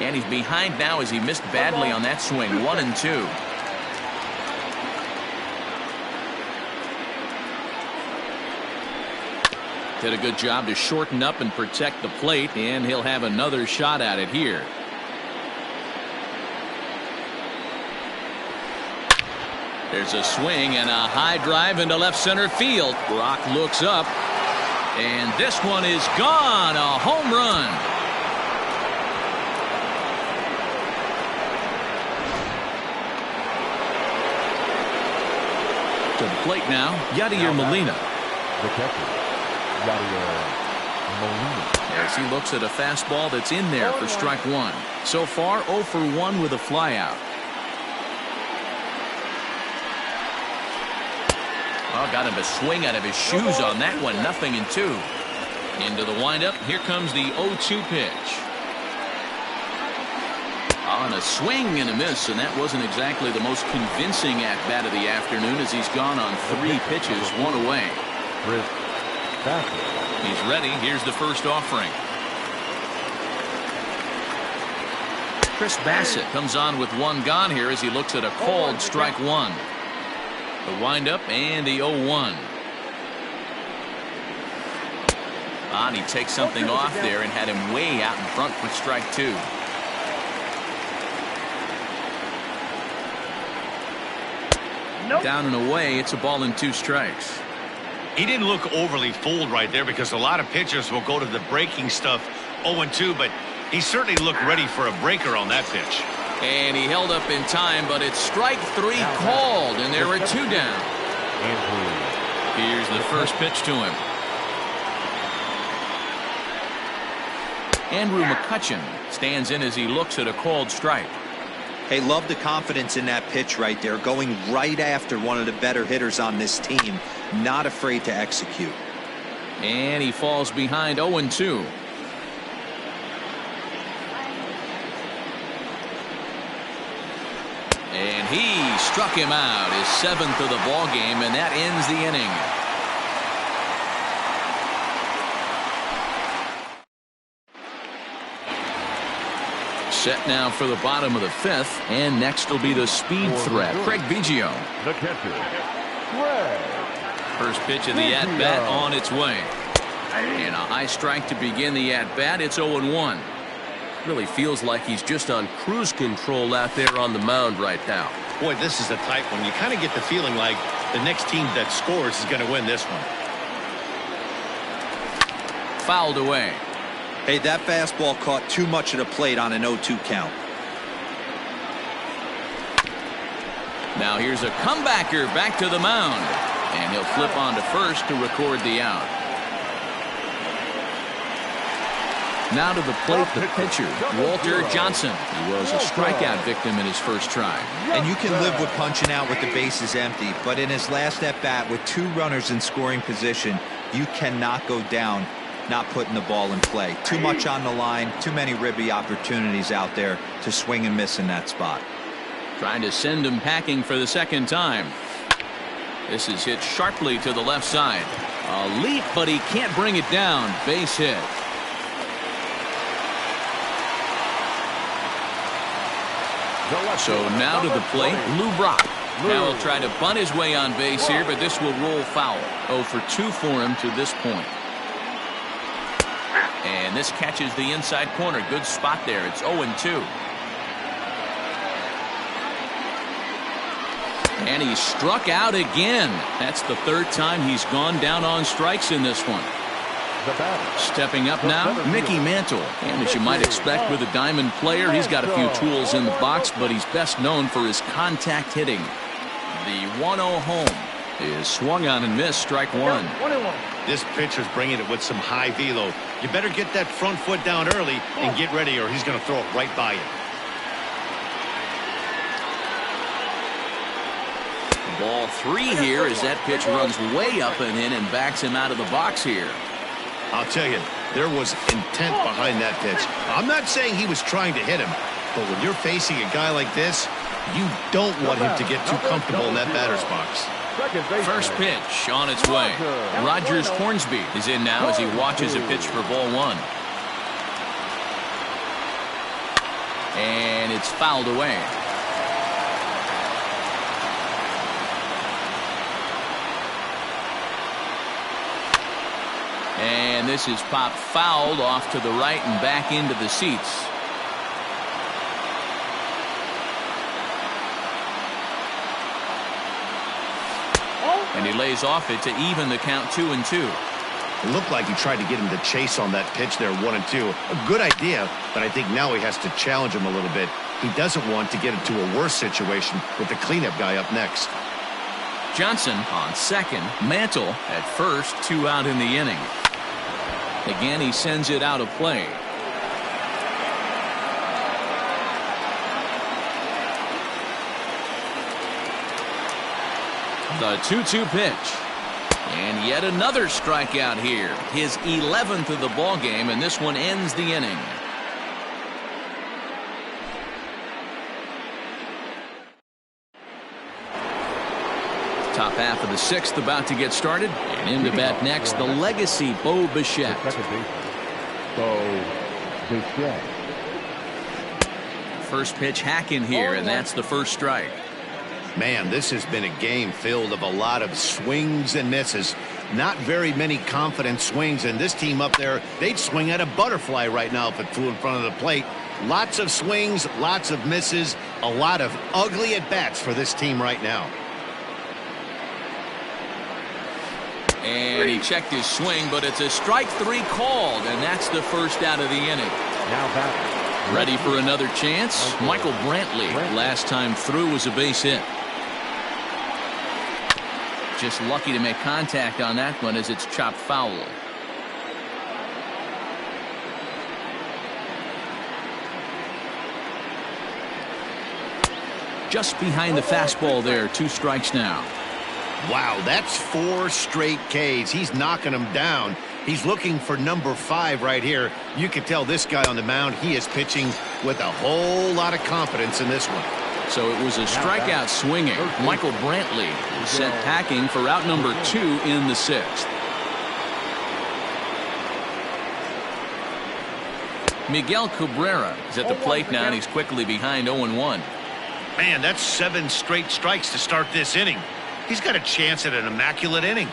And he's behind now as he missed badly on that swing. 1-2. Did a good job to shorten up and protect the plate, and he'll have another shot at it here. There's a swing and a high drive into left center field. Brock looks up, and this one is gone. A home run. To the plate now, Yadier Molina. The catcher, Yadier Molina. As he looks at a fastball that's in there for strike one. So far, 0 for 1 with a flyout. Oh, got him a swing out of his shoes on that one. 0-2. Into the windup. Here comes the 0-2 pitch. On a swing and a miss, and that wasn't exactly the most convincing at-bat of the afternoon as he's gone on 3 pitches, 1 away. Chris Bassett. He's ready. Here's the first offering. Chris Bassett comes on with 1 gone here as he looks at a called strike 1. The windup and the 0-1. And he takes something off there and had him way out in front for strike 2. Down and away, it's a ball and 2 strikes. He didn't look overly fooled right there because a lot of pitchers will go to the breaking stuff 0-2, but he certainly looked ready for a breaker on that pitch. And he held up in time, but it's strike 3 called, and there are 2 down. Here's the first pitch to him. Andrew McCutchen stands in as he looks at a called strike. Hey, love the confidence in that pitch right there, going right after one of the better hitters on this team, not afraid to execute. And he falls behind 0-2. And he struck him out, his 7th of the ball game, and that ends the inning. Set now for the bottom of the 5th, and next will be the speed threat, Craig Biggio. The catcher, Craig. First pitch of the at-bat on its way. And a high strike to begin the at-bat. It's 0-1. Really feels like he's just on cruise control out there on the mound right now. Boy, this is a tight one. You kind of get the feeling like the next team that scores is going to win this one. Fouled away. Hey, that fastball caught too much of the plate on an 0-2 count. Now here's a comebacker back to the mound. And he'll flip on to first to record the out. Now to the plate, the pitcher, Walter Johnson. He was a strikeout victim in his first try. And you can live with punching out with the bases empty, but in his last at-bat with 2 runners in scoring position, you cannot go down not putting the ball in play. Too much on the line, too many ribby opportunities out there to swing and miss in that spot. Trying to send him packing for the second time. This is hit sharply to the left side. A leap, but he can't bring it down. Base hit. So now to the plate, Lou Brock. Now he'll try to bunt his way on base here, but this will roll foul. 0 for 2 for him to this point. And this catches the inside corner. Good spot there. It's 0-2. And he struck out again. That's the 3rd time he's gone down on strikes in this one. Stepping up now, Mickey Mantle. And as you might expect with a diamond player, he's got a few tools in the box, but he's best known for his contact hitting. The 1-0 home is swung on and missed, strike 1. This pitcher's bringing it with some high velo. You better get that front foot down early and get ready, or he's going to throw it right by you. Ball 3 here as that pitch runs way up and in and backs him out of the box here. I'll tell you, there was intent behind that pitch. I'm not saying he was trying to hit him, But when you're facing a guy like this, you don't want him to get too comfortable in that batter's box. First pitch on its way. Rogers Hornsby is in now as he watches a pitch for ball one. And it's fouled away. And this is popped fouled off to the right and back into the seats. And he lays off it to even the count 2-2. It looked like he tried to get him to chase on that pitch there, 1-2. A good idea, but I think now he has to challenge him a little bit. He doesn't want to get into a worse situation with the cleanup guy up next. Johnson on second. Mantle at first. 2 out in the inning. Again, he sends it out of play. The 2-2 pitch. And yet another strikeout here. His 11th of the ball game, and this one ends the inning. Top half of the 6th about to get started. And in to bat next, the legacy Bo Bichette. Bo Bichette. First pitch hacking here, and that's the first strike. Man, this has been a game filled of a lot of swings and misses. Not very many confident swings, and this team up there, they'd swing at a butterfly right now if it flew in front of the plate. Lots of swings, lots of misses, a lot of ugly at-bats for this team right now. And he checked his swing, but it's a strike 3 called, and that's the first out of the inning. Now back. Ready for another chance? Michael Brantley, last time through, was a base hit. Just lucky to make contact on that one as it's chopped foul. Just behind the fastball there. 2 strikes now. Wow, that's 4 straight Ks. He's knocking them down. He's looking for number 5 right here. You can tell this guy on the mound, he is pitching with a whole lot of confidence in this one. So it was a strikeout swinging. Michael Brantley is set packing for out number 2 in the 6th. Miguel Cabrera is at the plate now, and he's quickly behind 0-1. Man, that's 7 straight strikes to start this inning. He's got a chance at an immaculate inning.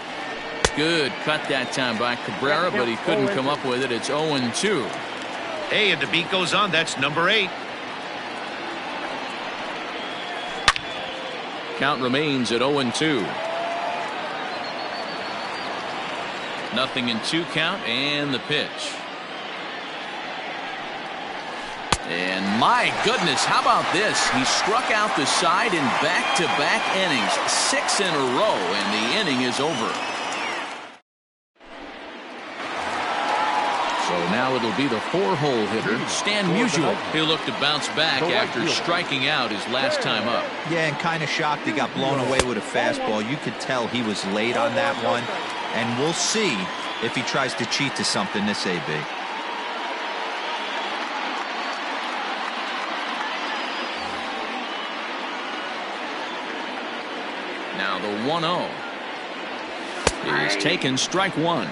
Good cut that time by Cabrera, but he couldn't come up with it. It's 0-2. Hey, and the beat goes on. That's number 8. Count remains at 0-2. 0-2 count, and the pitch. And my goodness, how about this? He struck out the side in back-to-back innings, 6 in a row, and the inning is over. So now it'll be the 4-hole hitter, Stan Musial. He'll look to bounce back after striking out his last time up. Yeah, and kind of shocked he got blown away with a fastball. You could tell he was late on that one. And we'll see if he tries to cheat to something this AB. Now the 1-0 is taken, strike 1.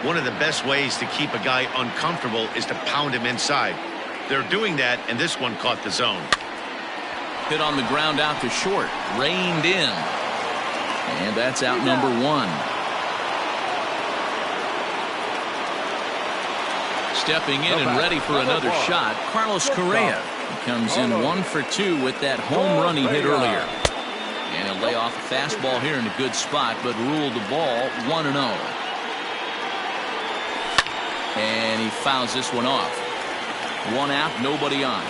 One of the best ways to keep a guy uncomfortable is to pound him inside. They're doing that, and this one caught the zone. Hit on the ground out to short, reined in. And that's out number 1. Stepping in and ready for another shot, Carlos Correa. He comes in 1 for 2 with that home run he hit earlier. And he'll lay off a fastball here in a good spot, but ruled the ball 1-0. And he fouls this one off. 1 out, nobody on.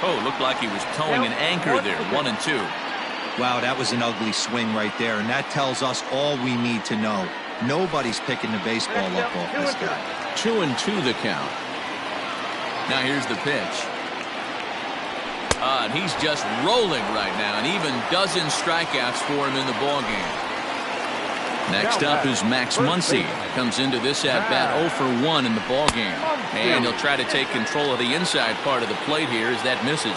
Oh, looked like he was towing an anchor there. 1-2. Wow, that was an ugly swing right there, and that tells us all we need to know. Nobody's picking the baseball up off this guy. 2-2 the count. Now here's the pitch. And he's just rolling right now, and even dozen strikeouts for him in the ballgame. Next up is Max Muncy. Comes into this at-bat 0 for 1 in the ballgame. And he'll try to take control of the inside part of the plate here as that misses.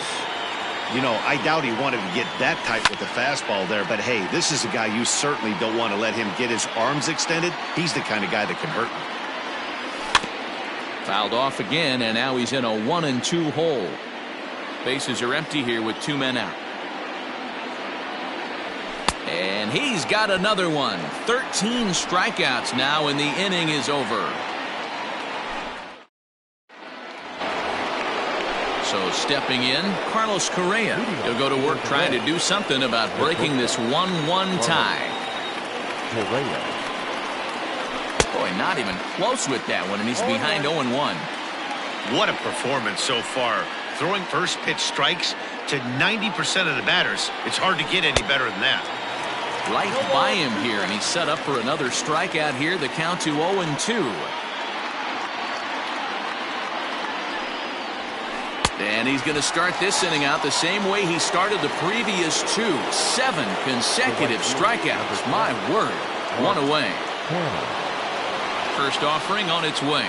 You know, I doubt he wanted to get that tight with the fastball there, but hey, this is a guy you certainly don't want to let him get his arms extended. He's the kind of guy that can hurt him. Fouled off again, and now he's in a 1-2 hole. Bases are empty here with 2 men out. And he's got another one. 13 strikeouts now, and the inning is over. So stepping in, Carlos Correa. He'll go to work trying to do something about breaking this 1-1 tie. Boy, not even close with that one, and he's behind 0-1. What a performance so far. Throwing first pitch strikes to 90% of the batters. It's hard to get any better than that. Right by him here, and he's set up for another strikeout here. The count to 0-2. And he's going to start this inning out the same way he started the previous 2. 7 consecutive strikeouts. My word. 1 away. First offering on its way.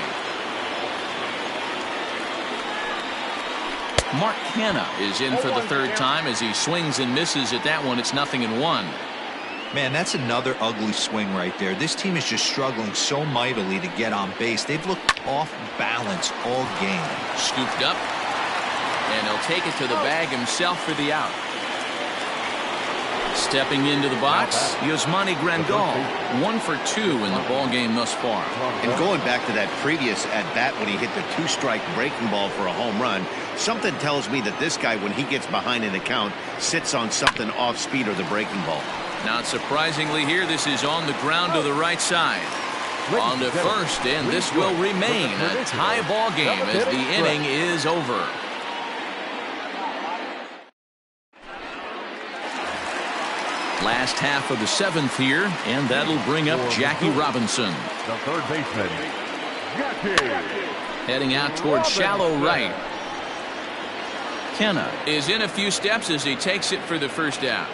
Mark Canha is in for the 3rd time as he swings and misses at that one. It's 0-1. Man, that's another ugly swing right there. This team is just struggling so mightily to get on base. They've looked off balance all game. Scooped up, and he'll take it to the bag himself for the out. Stepping into the box, Yasmani Grandal. 1 for 2 in the ballgame thus far. And going back to that previous at-bat when he hit the 2-strike breaking ball for a home run, something tells me that this guy, when he gets behind in the count, sits on something off speed or the breaking ball. Not surprisingly here, this is on the ground to the right side. On to first, and this will remain a tie ball game as the inning is over. Last half of the 7th here, and that'll bring up Jackie Robinson. The third baseman, Jackie. Heading out toward shallow right. Canha is in a few steps as he takes it for the first out.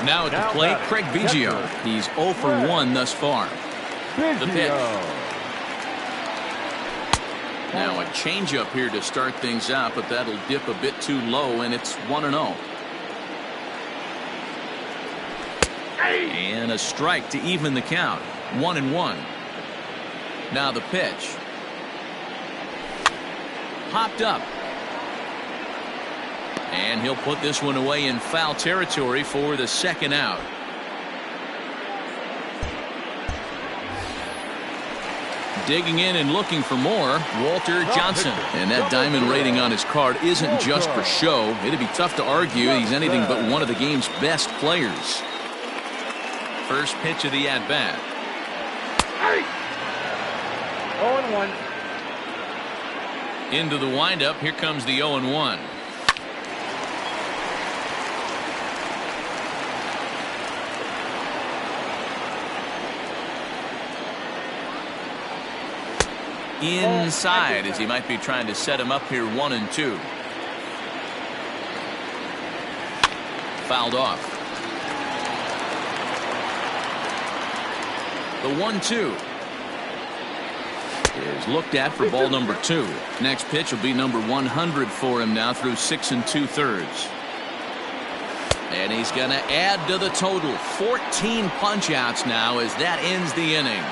Now at the plate, Craig Biggio. He's 0 for 1 thus far. The pitch. Now a changeup here to start things out, but that'll dip a bit too low, and it's 1-0. And a strike to even the count. 1-1. Now the pitch. Popped up. And he'll put this one away in foul territory for the 2nd out. Digging in and looking for more, Walter Johnson. And that diamond rating on his card isn't just for show. It'd be tough to argue he's anything but one of the game's best players. First pitch of the at-bat. 0-1. Into the windup. Here comes the 0-1. Inside as he might be trying to set him up here 1-2. Fouled off. The 1-2 is looked at for ball number 2. Next pitch will be number 100 for him now through 6 2/3. And he's going to add to the total. 14 punch-outs now as that ends the inning.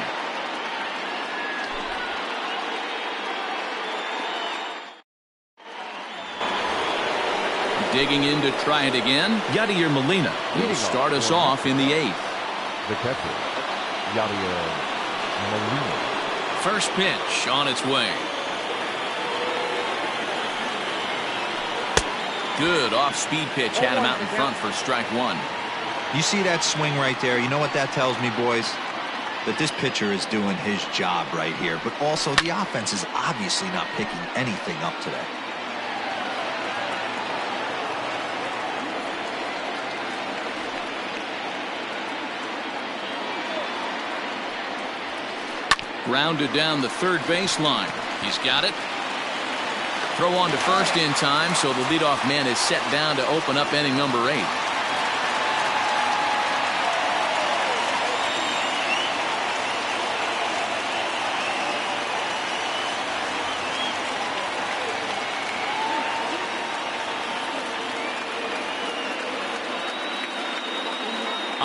Digging in to try it again, Yadier Molina. He'll start us off in the 8th. The catcher, Yadier Molina. First pitch on its way. Good off-speed pitch had him out in front for strike 1. You see that swing right there? You know what that tells me, boys? That this pitcher is doing his job right here. But also, the offense is obviously not picking anything up today. Grounded down the third baseline. He's got it. Throw on to first in time, so the leadoff man is set down to open up inning number 8.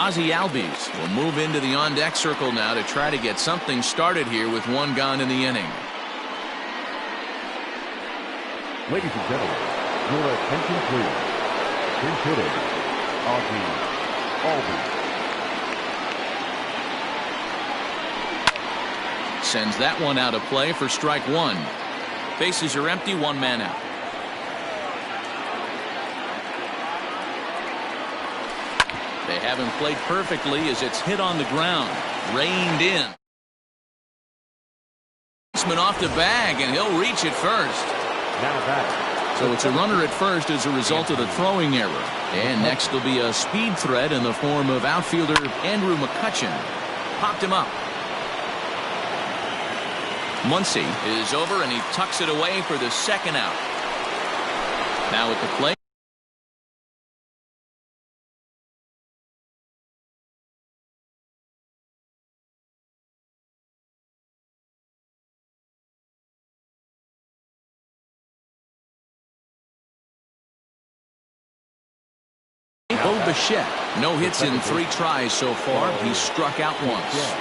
Ozzie Albies will move into the on-deck circle now to try to get something started here with one gone in the inning. Ladies and gentlemen, your attention please. Pinch hitting, Ozzie Albies. Sends that one out of play for strike one. Bases are empty, one man out. They haven't played perfectly as it's hit on the ground. Reined in. Off the bag, and he'll reach it first. Now back. So it's a runner at first as a result of the throwing error. And next will be a speed threat in the form of outfielder Andrew McCutchen. Popped him up. Muncy is over, and he tucks it away for the second out. Now at the plate. Bo Bichette, no hits in 3 tries so far. He's struck out once.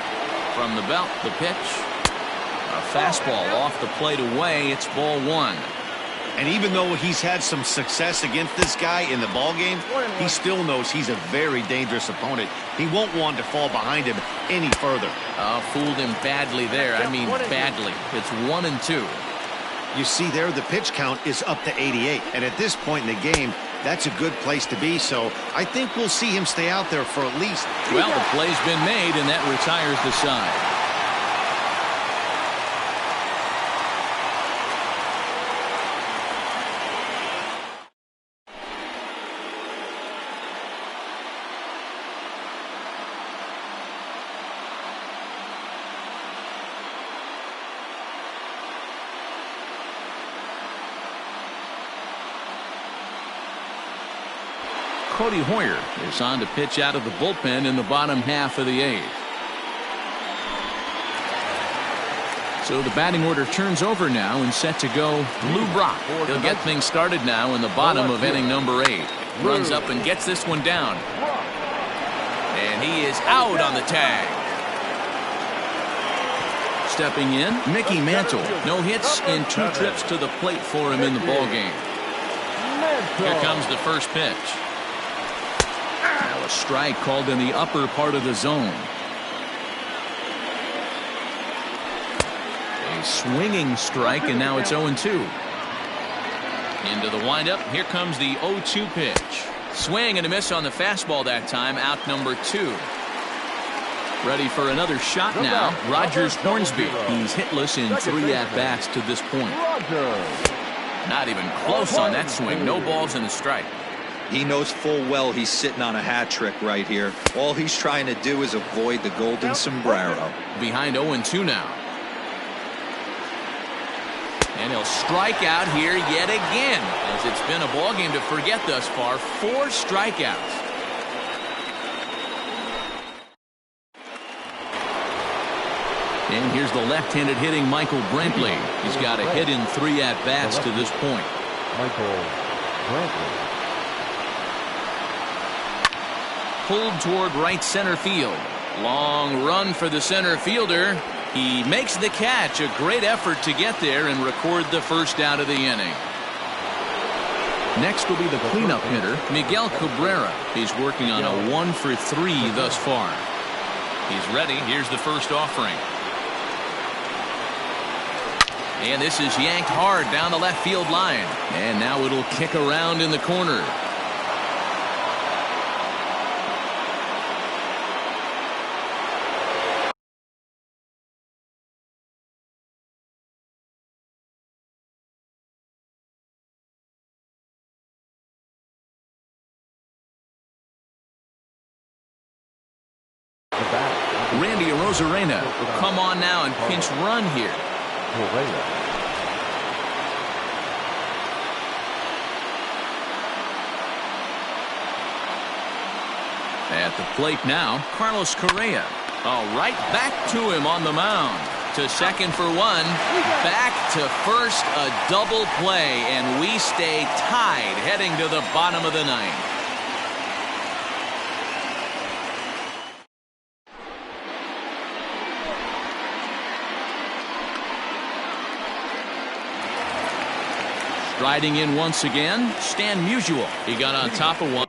From the belt, the pitch. A fastball off the plate away. It's ball one. And even though he's had some success against this guy in the ball game, he still knows he's a very dangerous opponent. He won't want to fall behind him any further. Fooled him badly there. I mean badly. It's 1-2. You see there, the pitch count is up to 88. And at this point in the game, that's a good place to be. So I think we'll see him stay out there for at least. Well, the play's been made, and that retires the side. Cody Hoyer is on to pitch out of the bullpen in the bottom half of the 8th. So the batting order turns over now and set to go Lou Brock. He'll get things started now in the bottom of inning number 8. Runs up and gets this one down. And he is out on the tag. Stepping in, Mickey Mantle. No hits in 2 trips to the plate for him in the ballgame. Here comes the first pitch. Now a strike called in the upper part of the zone. A swinging strike, and now it's 0-2. Into the windup. Here comes the 0-2 pitch. Swing and a miss on the fastball that time. Out number 2. Ready for another shot now. Rogers Hornsby. He's hitless in 3 at-bats to this point. Not even close on that swing. No balls and a strike. He knows full well he's sitting on a hat trick right here. All he's trying to do is avoid the golden sombrero. Behind 0-2 now. And he'll strike out here yet again, as it's been a ball game to forget thus far. 4 strikeouts. And here's the left-handed hitting Michael Brantley. He's got a hit in 3 at-bats to this point. Michael Brantley. Pulled toward right center field. Long run for the center fielder. He makes the catch. A great effort to get there and record the first out of the inning. Next will be the cleanup hitter, Miguel Cabrera. He's working on a 1 for 3 thus far. He's ready. Here's the first offering. And this is yanked hard down the left field line. And now it'll kick around in the corner. Randy Arozarena will come on now and pinch run here. At the plate now, Carlos Correa. All right, back to him on the mound. To second for 1. Back to first, a double play, and we stay tied heading to the bottom of the 9th. Striding in once again, Stan Musial. He got on top of one.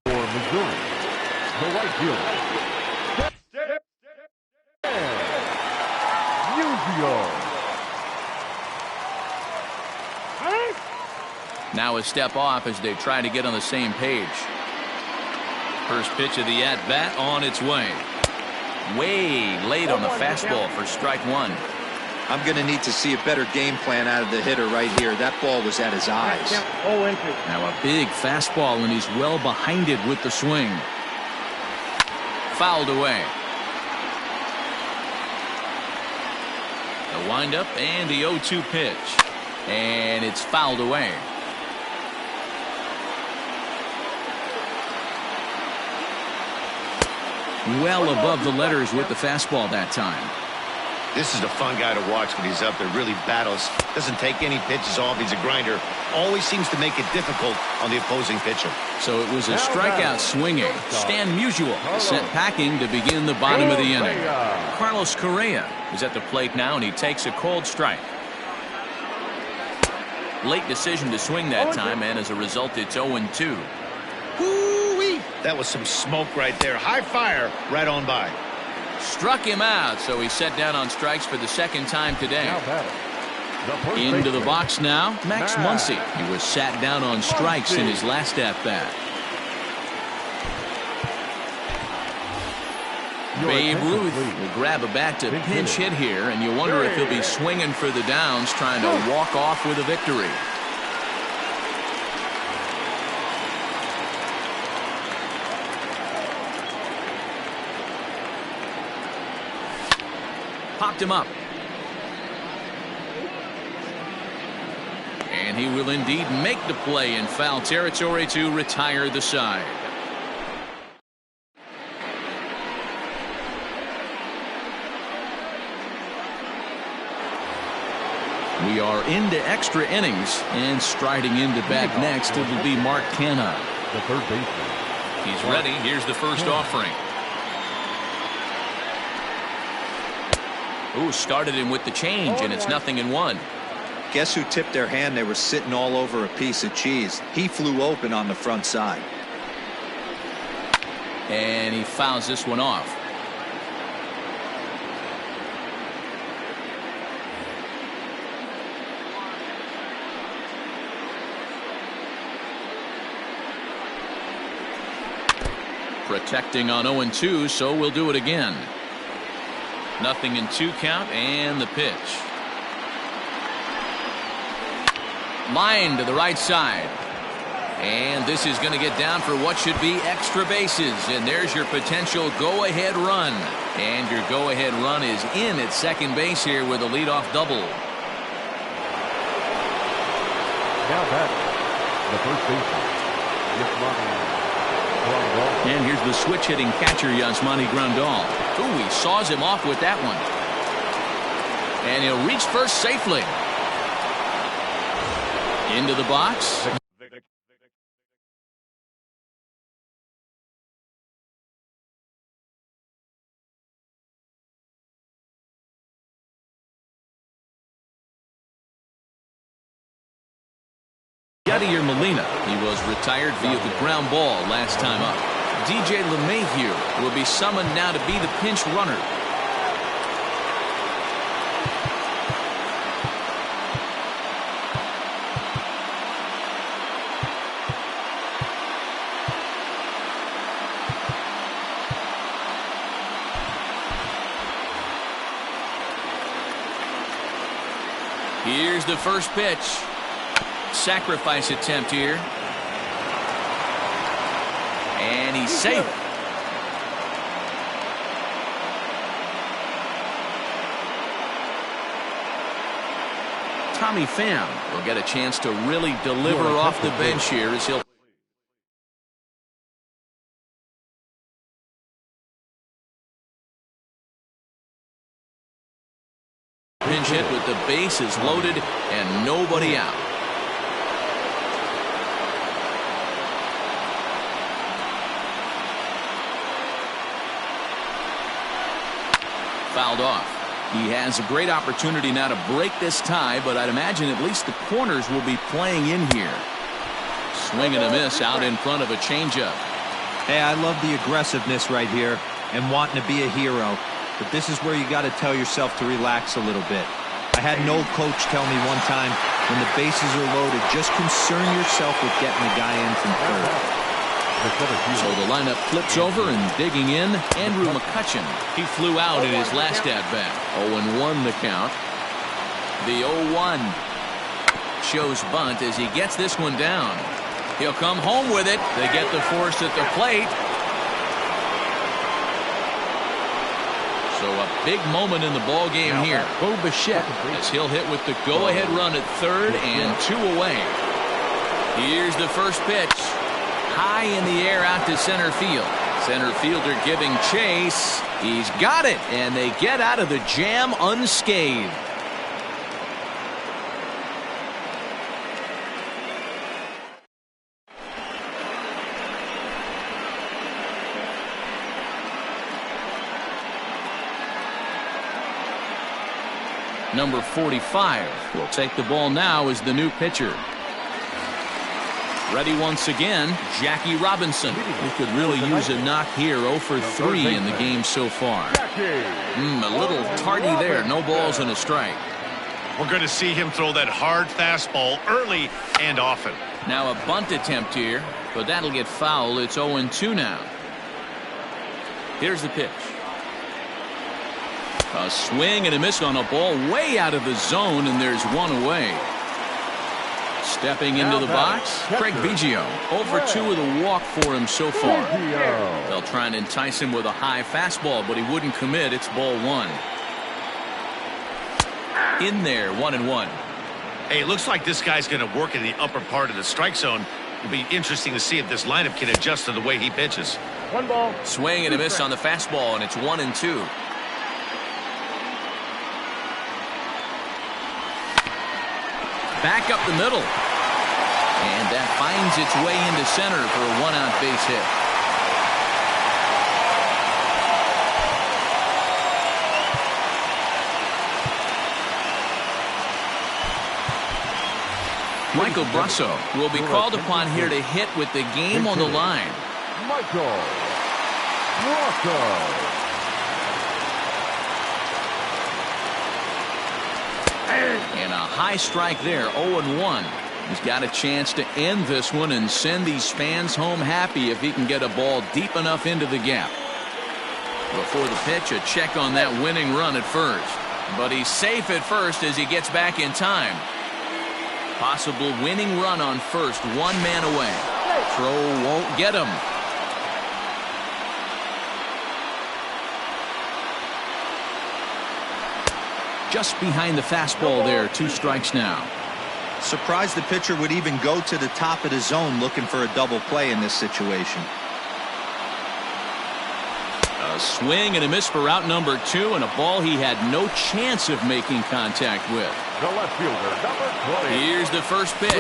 For Missouri, the right fielder, Musial. Now a step off as they try to get on the same page. First pitch of the at-bat on its way. Way late on the fastball for strike one. I'm going to need to see a better game plan out of the hitter right here. That ball was at his eyes. Now a big fastball, and he's well behind it with the swing. Fouled away. The windup and the 0-2 pitch. And it's fouled away. Well above the letters with the fastball that time. This is a fun guy to watch when he's up there. Really battles. Doesn't take any pitches off. He's a grinder. Always seems to make it difficult on the opposing pitcher. So it was a strikeout swinging. Stan Musial sent packing to begin the bottom of the inning. Carlos Correa is at the plate now, and he takes a cold strike. Late decision to swing that time, and as a result, it's 0-2. Woo-wee. That was some smoke right there. High fire right on by. Struck him out, so he's set down on strikes for the second time today. Into the box now, Max Muncy. He was sat down on strikes in his last at-bat. Babe Ruth will grab a bat to pinch hit here, and you wonder if he'll be swinging for the downs, trying to walk off with a victory. Popped him up. And he will indeed make the play in foul territory to retire the side. We are into extra innings, and striding into bat next, it will be Mark Canha. The third baseman. He's ready. Here's the first offering. Ooh, started him with the change, and it's 0-1. Guess who tipped their hand? They were sitting all over a piece of cheese. He flew open on the front side. And he fouls this one off. Protecting on 0-2, so we'll do it again. 0-2 count, and the pitch. Line to the right side. And this is going to get down for what should be extra bases. And there's your potential go-ahead run. And your go-ahead run is in at second base here with a leadoff double. Now back, the first baseman, and here's the switch-hitting catcher, Yasmani Grandal. Ooh, he saws him off with that one. And he'll reach first safely. Into the box. Yadier Molina. He was retired via the ground ball last time up. DJ LeMahieu will be summoned now to be the pinch runner. Here's the first pitch. Sacrifice attempt here. And he's safe. Tommy Pham will get a chance to really deliver off the bench here as he'll pinch hit with the bases loaded and nobody out. Fouled off. He has a great opportunity now to break this tie, but I'd imagine at least the corners will be playing in here. Swing and a miss out in front of a changeup. Hey, I love the aggressiveness right here and wanting to be a hero. But this is where you got to tell yourself to relax a little bit. I had an old coach tell me one time, when the bases are loaded, just concern yourself with getting the guy in from third. So the lineup flips over and digging in, Andrew McCutchen. He flew out in his last at-bat. 0-1 the count. The 0-1 shows bunt as he gets this one down. He'll come home with it. They get the force at the plate. So a big moment in the ball game here. Bo Bichette as he'll hit with the go-ahead run at third and 2 away. Here's the first pitch. High in the air out to center field. Center fielder giving chase. He's got it, and they get out of the jam unscathed. Number 45 will take the ball now as the new pitcher. Ready once again, Jackie Robinson. He could really use a knock here. 0 for 3 in the game so far. A little tardy there. No balls and a strike. We're going to see him throw that hard fastball early and often. Now a bunt attempt here, but that'll get foul. It's 0-2 now. Here's the pitch. A swing and a miss on a ball way out of the zone, and there's one away. Stepping into the box, Craig Biggio. 0 for 2 with a walk for him so far. They'll try and entice him with a high fastball, but he wouldn't commit. It's ball 1. In there, 1-1. Hey, it looks like this guy's going to work in the upper part of the strike zone. It'll be interesting to see if this lineup can adjust to the way he pitches. 1 ball. Swing and a miss on the fastball, and it's 1-2. Back up the middle. And that finds its way into center for a 1-out base hit. Michael Brasso will be called upon here to hit with the game on the line. Michael Brasso. And a high strike there, 0-1. He's got a chance to end this one and send these fans home happy if he can get a ball deep enough into the gap. Before the pitch, a check on that winning run at first. But he's safe at first as he gets back in time. Possible winning run on first, 1 man away. Throw won't get him. Just behind the fastball there, 2 strikes now. Surprised the pitcher would even go to the top of the zone looking for a double play in this situation. A swing and a miss for out number 2, and a ball he had no chance of making contact with. The left fielder, number 20. Here's the first pitch.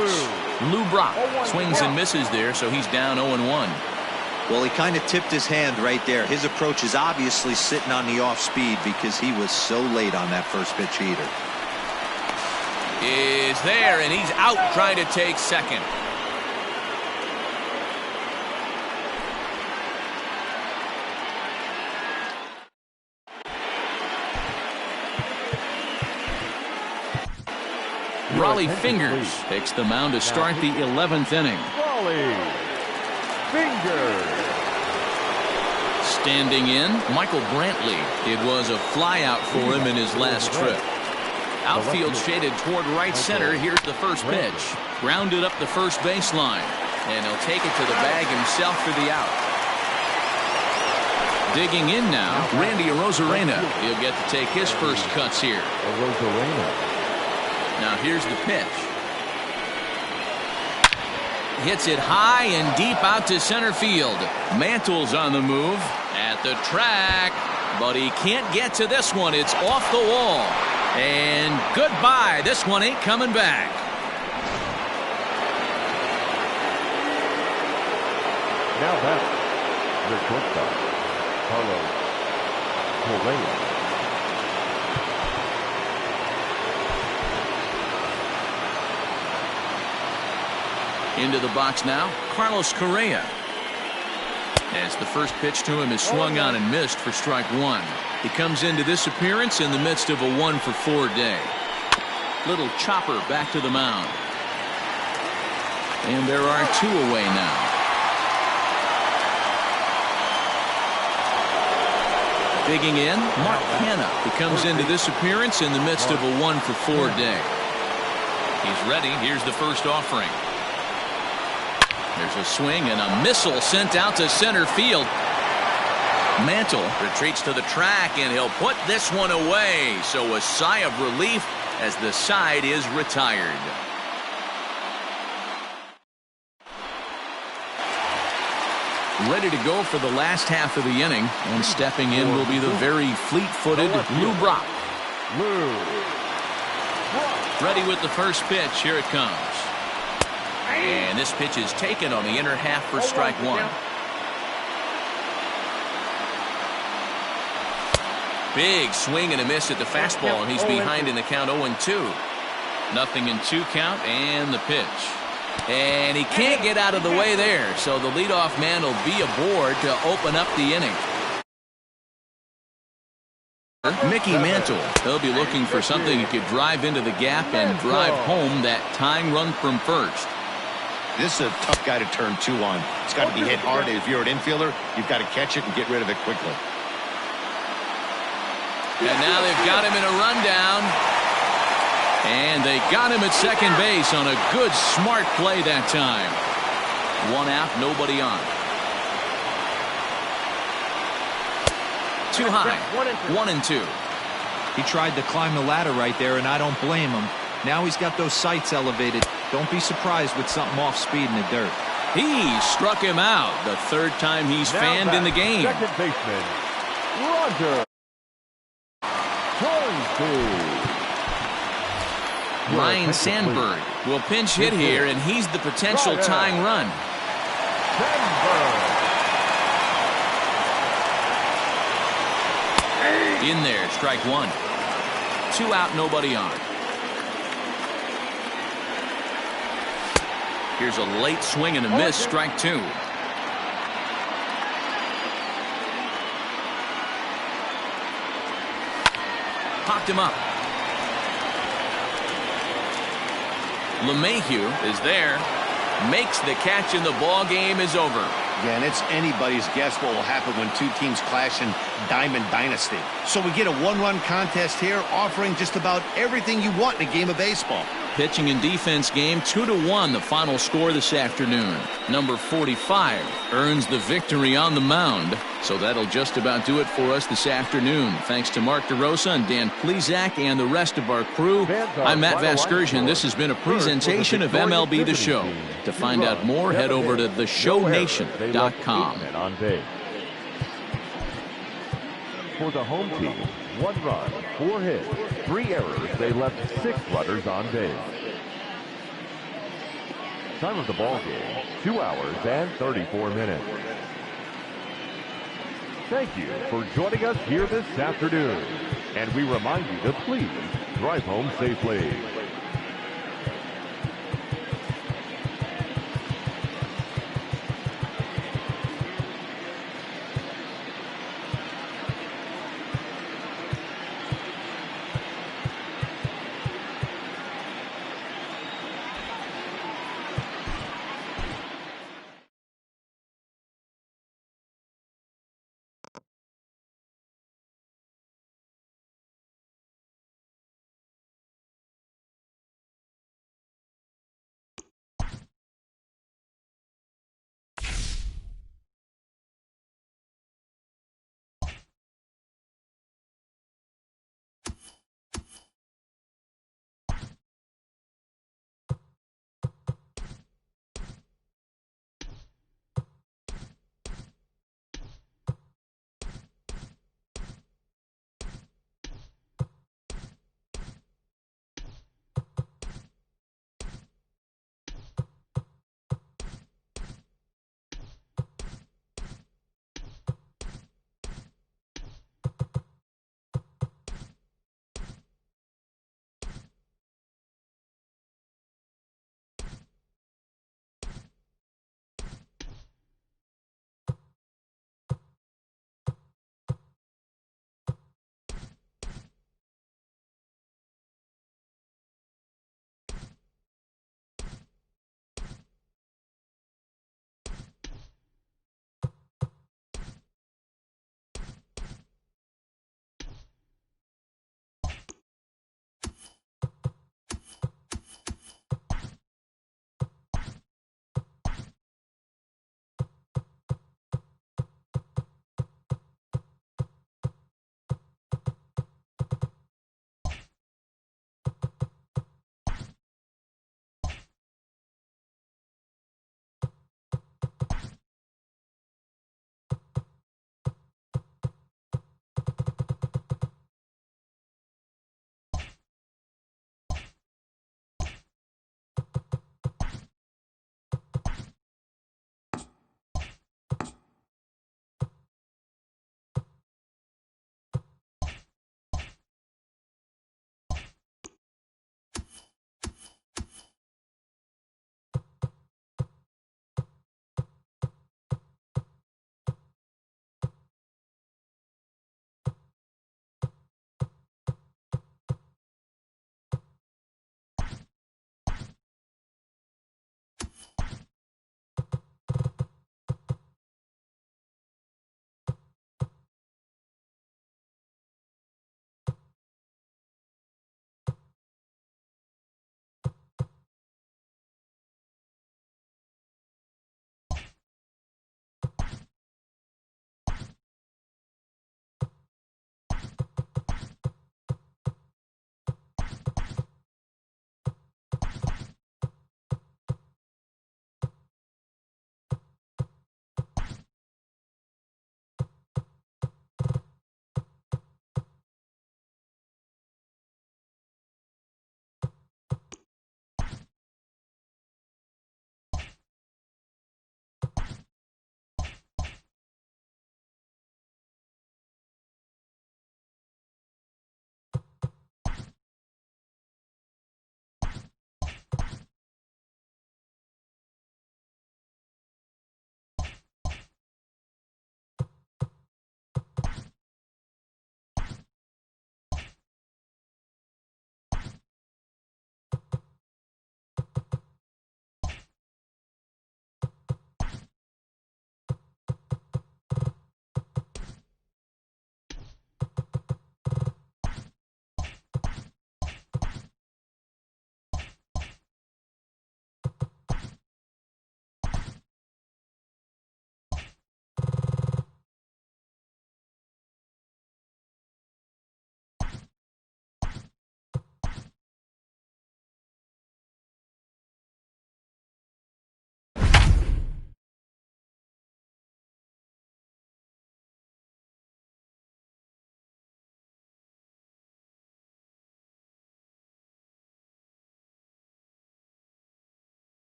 Lou Brock swings and misses there, so he's down 0-1. Well, he kind of tipped his hand right there. His approach is obviously sitting on the off speed because he was so late on that first pitch heater. Is there, and he's out trying to take second. Raleigh Fingers takes the mound to start the 11th inning. Raleigh Fingers. Standing in, Michael Brantley. It was a flyout for him in his last trip. Outfield shaded toward right center. Here's the first pitch. Grounded up the first baseline. And he'll take it to the bag himself for the out. Digging in now, Randy Arozarena. He'll get to take his first cuts here. Arozarena. Now here's the pitch. Hits it high and deep out to center field. Mantle's on the move at the track, but he can't get to this one. It's off the wall. And goodbye. This one ain't coming back. Now back, the shortstop, Carlos Correa. Into the box now, Carlos Correa. As the first pitch to him is swung on and missed for strike one. He comes into this appearance in the midst of a 1-for-4 day. Little chopper back to the mound. And there are two away now. Digging in, Mark Hanna. He comes into this appearance in the midst of a 1-for-4 day. He's ready. Here's the first offering. There's a swing and a missile sent out to center field. Mantle retreats to the track, and he'll put this one away. So a sigh of relief as the side is retired. Ready to go for the last half of the inning, and stepping in will be the very fleet-footed Lou Brock. Ready with the first pitch. Here it comes. And this pitch is taken on the inner half for strike one. Big swing and a miss at the fastball, and he's behind in the count 0-2. Nothing in 2 count, and the pitch. And he can't get out of the way there, so the leadoff man will be aboard to open up the inning. Mickey Mantle. He'll be looking for something he could drive into the gap and drive home that tying run from first. This is a tough guy to turn 2 on. It's got to be hit hard. If you're an infielder, you've got to catch it and get rid of it quickly. And now they've got him in a rundown. And they got him at second base on a good, smart play that time. 1 out, nobody on. Too high. 1-2. He tried to climb the ladder right there, and I don't blame him. Now he's got those sights elevated. Don't be surprised with something off speed in the dirt. He struck him out the 3rd time he's fanned in the game. Second baseman, Roger Hornsby. Ryan Sandberg will pinch hit here, and he's the potential tying run. In there, strike one. 2 out, nobody on. Here's a late swing and a miss, strike 2. Popped him up. LeMahieu is there, makes the catch, and the ball game is over. Again, it's anybody's guess what will happen when 2 teams clash in Diamond Dynasty. So we get a 1-run contest here, offering just about everything you want in a game of baseball. Pitching and defense game, 2-1 the final score this afternoon. Number 45 earns the victory on the mound. So that'll just about do it for us this afternoon. Thanks to Mark DeRosa and Dan Plesac and the rest of our crew. I'm Matt Vasgersian. This has been a presentation of MLB The Show. To find out more, head over to theshownation.com. For the home team, 1 run, 4 hits, 3 errors. They left 6 runners on base. Time of the ball game, 2 hours and 34 minutes. Thank you for joining us here this afternoon. And we remind you to please drive home safely.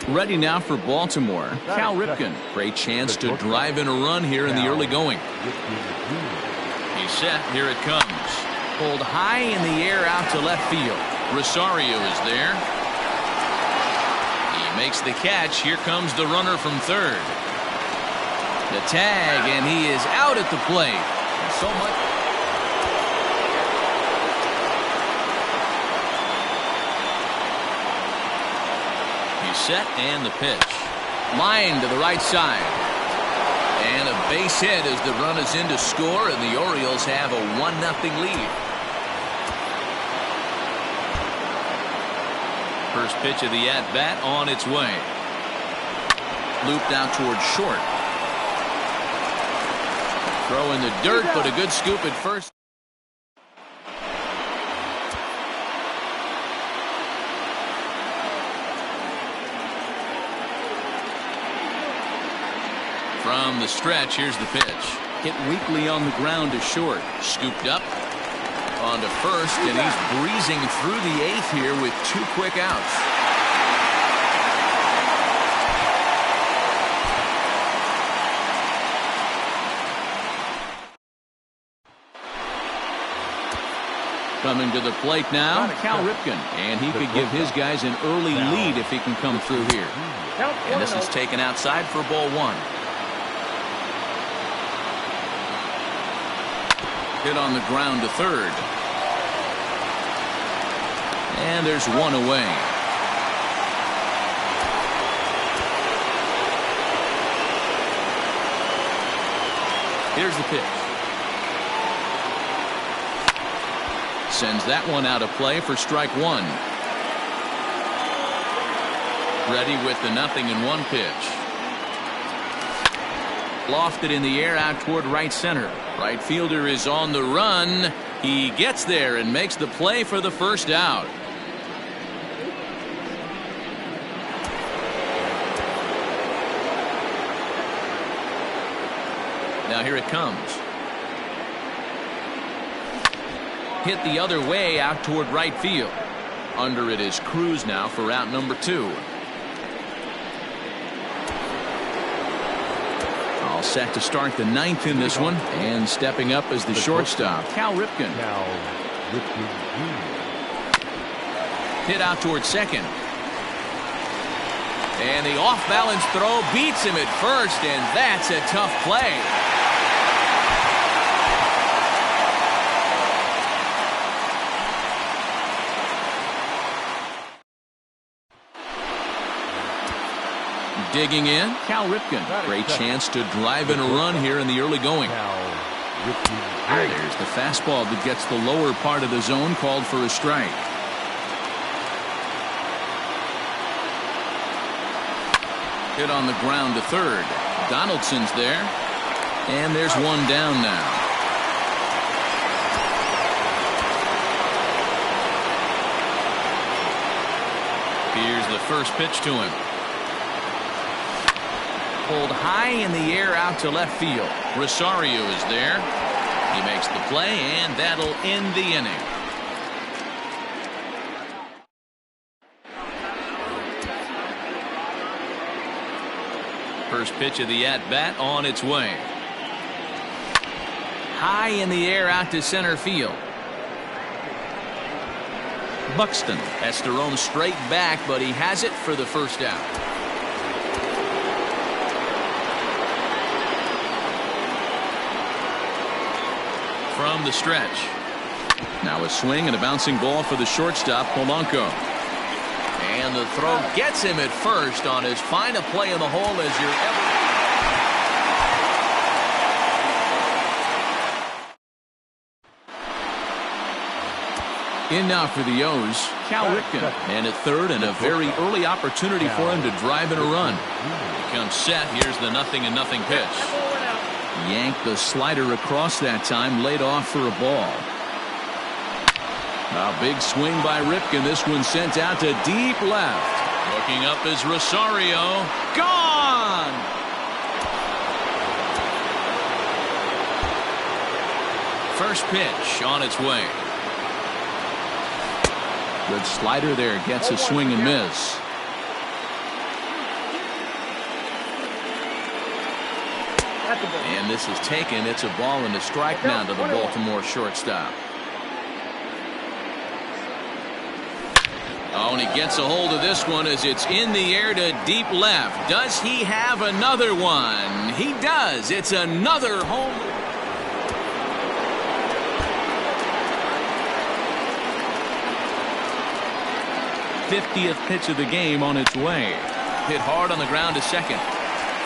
Ready now for Baltimore, Cal Ripken. Great chance to drive in a run here in the early going. He's set. Here it comes. Pulled high in the air out to left field. Rosario is there. He makes the catch. Here comes the runner from third. The tag, and he is out at the plate. So much. He's set, and the pitch. Line to the right side. And a base hit as the run is in to score, and the Orioles have a 1-0 lead. First pitch of the at-bat on its way. Looped out towards short. Throw in the dirt, but a good scoop at first. From the stretch, here's the pitch. Hit weakly on the ground to short. Scooped up onto first, and he's breezing through the eighth here with 2 quick outs. Coming to the plate now, Cal Ripken, and he could give his guys an early lead if he can come through here. And this is taken outside for ball 1. Hit on the ground to third. And there's one away. Here's the pitch. Sends that one out of play for strike 1. Ready with the 0-1 pitch. Lofted in the air out toward right center. Right fielder is on the run. He gets there and makes the play for the first out. Now here it comes. Hit the other way out toward right field. Under it is Cruz now for out number 2. All set to start the 9th in this one, and stepping up as the shortstop, Cal Ripken. Hit out toward second. And the off-balance throw beats him at first, and that's a tough play. Digging in, Cal Ripken. Great chance to drive in a run here in the early going. There's the fastball that gets the lower part of the zone, called for a strike. Hit on the ground to third. Donaldson's there. And there's one down now. Here's the first pitch to him. Pulled high in the air out to left field. Rosario is there. He makes the play, and that'll end the inning. First pitch of the at-bat on its way. High in the air out to center field. Buxton has to roam straight back, but he has it for the first out. From the stretch. Now a swing and a bouncing ball for the shortstop, Polanco. And the throw gets him at first on his final play in the hole as you're ever. In now for the O's, Cal Ripken. And at third, and a very early opportunity for him to drive in a run. He comes set. Here's the 0-0 pitch. Yanked the slider across that time, laid off for a ball. A big swing by Ripken. This one sent out to deep left. Looking up is Rosario. Gone! First pitch on its way. Good slider there. Gets a swing and miss. And this is taken. It's a ball and a strike now to the Baltimore shortstop. Oh, and he gets a hold of this one as it's in the air to deep left. Does he have another one? He does. It's another home. 50th pitch of the game on its way. Hit hard on the ground to second.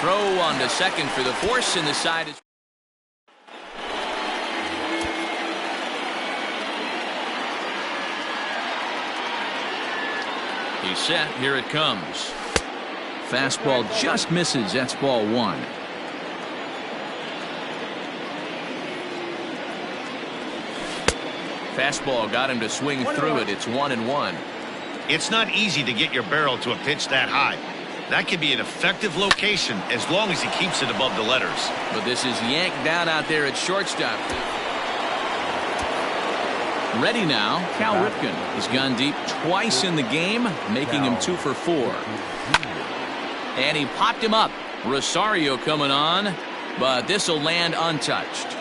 Throw on to second for the force, and the side is. He's set. Here it comes. Fastball just misses. That's ball one. Fastball got him to swing through it. It's 1-1. It's not easy to get your barrel to a pitch that high. That could be an effective location as long as he keeps it above the letters. But this is yanked down out there at shortstop. Ready now, Cal Ripken. He's gone deep twice in the game, making him 2 for 4. And he popped him up. Rosario coming on, but this will land untouched.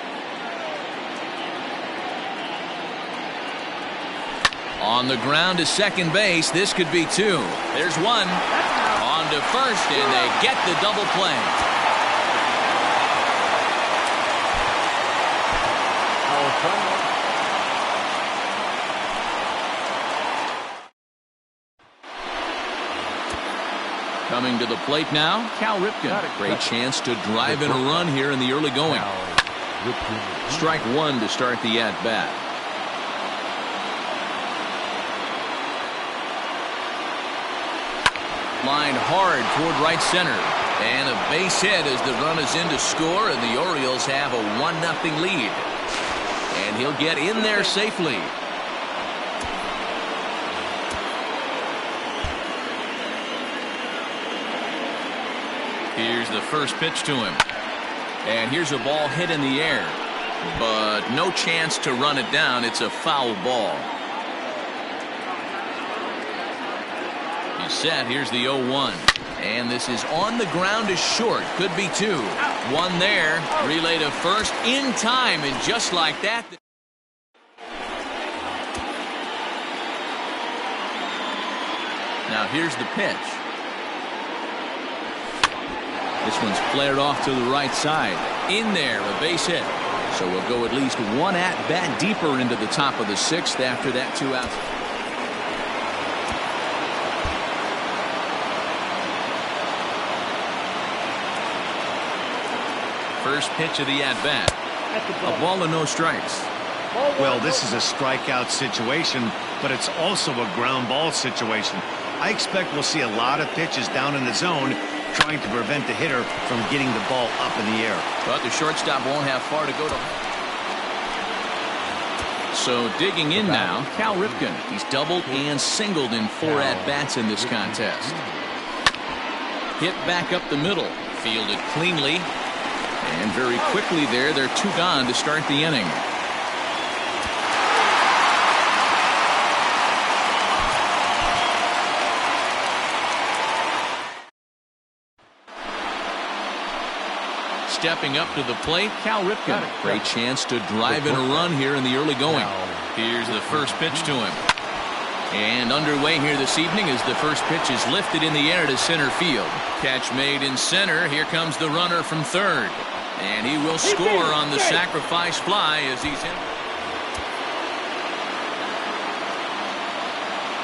On the ground to second base, this could be 2. There's 1. On to first, and they get the double play. Coming to the plate now, Cal Ripken. Great chance to drive in a run here in the early going. Strike 1 to start the at-bat. Lined hard toward right center. And a base hit as the run is in to score, and the Orioles have a 1-0 lead. And he'll get in there safely. Here's the first pitch to him. And here's a ball hit in the air. But no chance to run it down. It's a foul ball. He's set. Here's the 0-1. And this is on the ground to short. Could be 2. 1 there. Relay to first in time. And just like that. Now here's the pitch. This one's flared off to the right side. In there, a base hit. So we'll go at least 1 at-bat deeper into the top of the 6th after that 2 outs. First pitch of the at-bat. A ball and no strikes. Well, this is a strikeout situation, but it's also a ground ball situation. I expect we'll see a lot of pitches down in the zone trying to prevent the hitter from getting the ball up in the air. But the shortstop won't have far to go to. So digging in now, Cal Ripken. He's doubled and singled in 4 at-bats in this contest. Hit back up the middle. Fielded cleanly. And very quickly there, they're 2 gone to start the inning. Stepping up to the plate, Cal Ripken. Great chance to drive in a run here in the early going. Here's the first pitch to him. And underway here this evening as the first pitch is lifted in the air to center field. Catch made in center. Here comes the runner from third. And he will score on the sacrifice fly as he's in.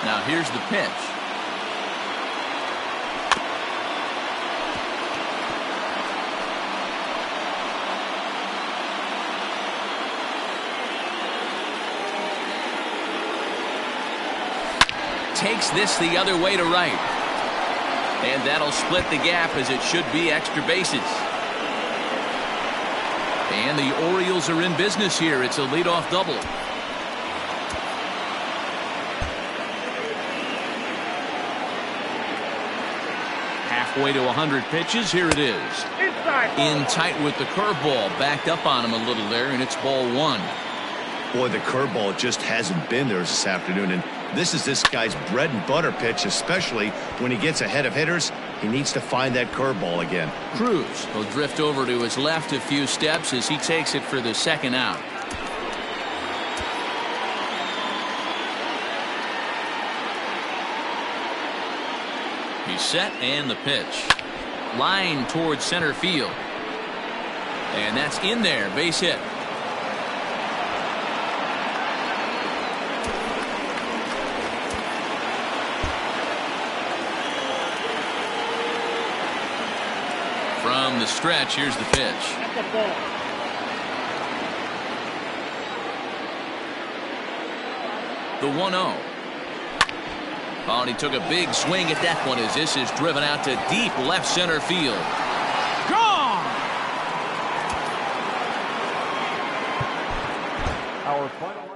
Now here's the pitch. Takes this the other way to right. And that'll split the gap as it should be extra bases. And the Orioles are in business here. It's a leadoff double. Halfway to 100 pitches. Here it is. In tight with the curveball. Backed up on him a little there, and it's ball 1. Boy, the curveball just hasn't been there this afternoon, and this is this guy's bread and butter pitch, especially when he gets ahead of hitters. He needs to find that curveball again. Cruz will drift over to his left a few steps as he takes it for the second out. He's set and the pitch. Line towards center field. And that's in there. Base hit. From the stretch, here's the pitch. The 1-0. Oh, and he took a big swing at that one as this is driven out to deep left center field. Gone! Our final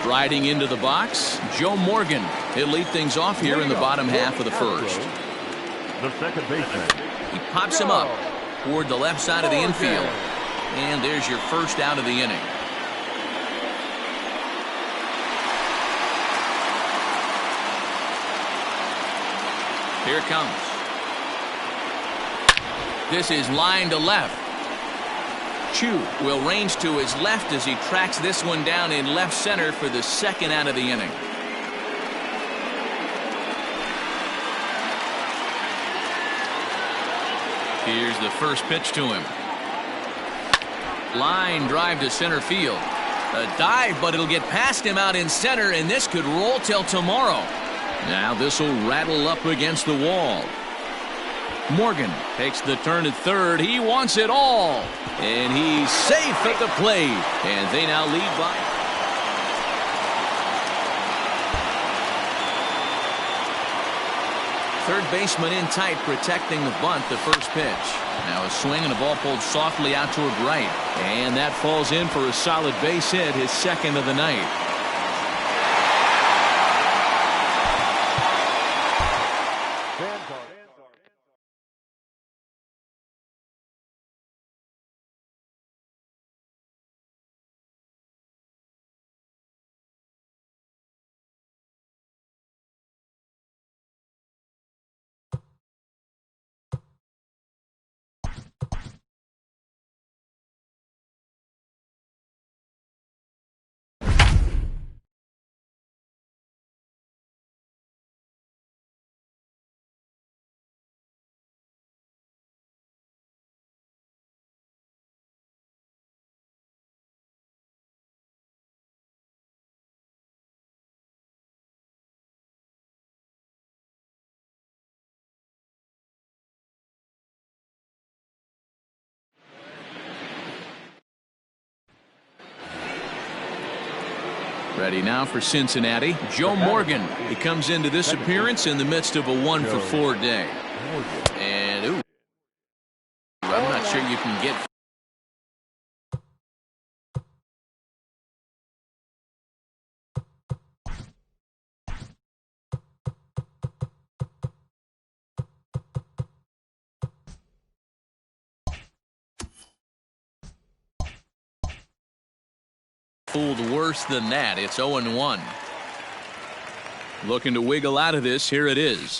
Riding into the box, Joe Morgan. He'll lead things off here in the bottom half of the first. The second baseman. He pops him up toward the left side of the infield. And there's your first out of the inning. Here it comes. This is line to left. Chu will range to his left as he tracks this one down in left center for the second out of the inning. Here's the first pitch to him. Line drive to center field. A dive, but it'll get past him out in center, and this could roll till tomorrow. Now this will rattle up against the wall. Morgan takes the turn at third. He wants it all. And he's safe at the plate. And they now lead by. Third baseman in tight, protecting the bunt, the first pitch. Now a swing and a ball pulled softly out toward right. And that falls in for a solid base hit, his second of the night. Ready now for Cincinnati, Joe Morgan. He comes into this appearance in the midst of a 1-for-4 day. And, ooh, I'm not sure you can get. Fooled worse than that. It's 0-1. Looking to wiggle out of this. Here it is.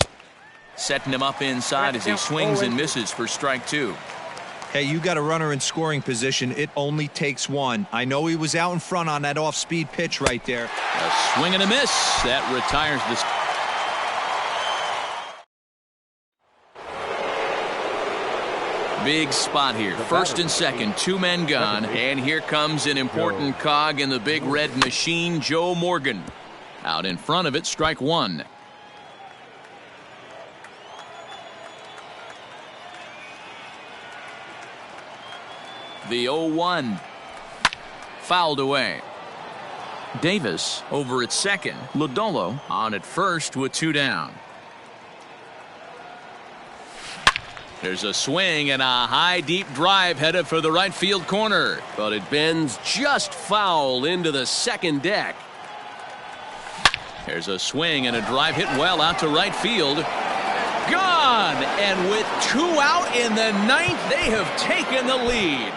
Setting him up inside as he swings and misses for strike two. Hey, you got a runner in scoring position. It only takes one. I know he was out in front on that off-speed pitch right there. A swing and a miss. That retires this. Big spot here. First and second, two men gone. And here comes an important cog in the big red machine, Joe Morgan. Out in front of it, strike one. The 0-1. Fouled away. Davis over at second. Lodolo on at first with two down. There's a swing and a high deep drive headed for the right field corner. But it bends just foul into the second deck. There's a swing and a drive hit well out to right field. Gone! And with two out in the ninth, they have taken the lead.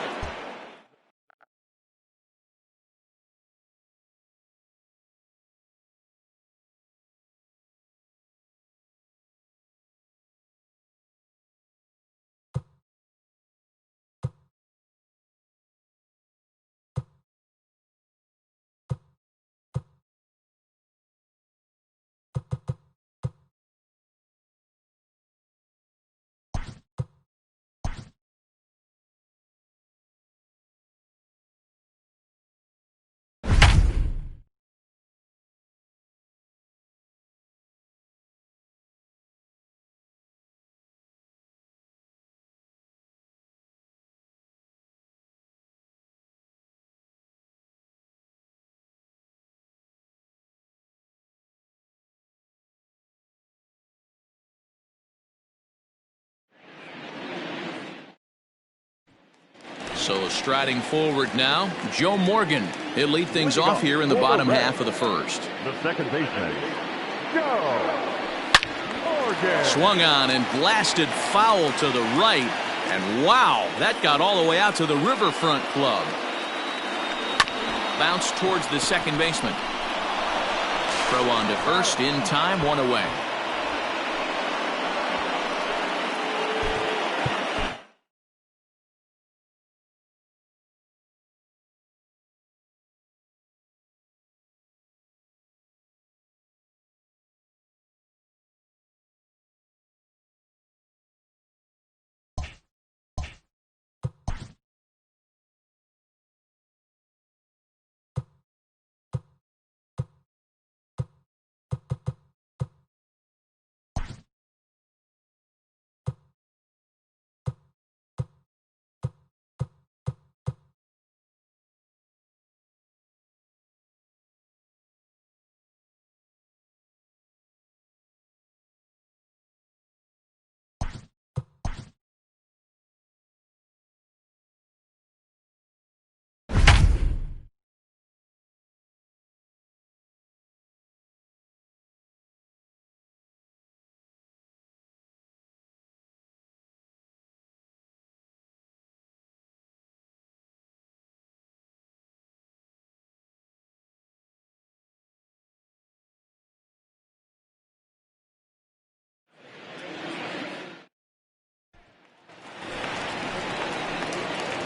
So striding forward now, Joe Morgan. He'll lead things off here in the bottom half of the first. The second baseman, Joe Morgan. Swung on and blasted foul to the right. And wow, that got all the way out to the Riverfront Club. Bounce towards the second baseman. Throw on to first in time, one away.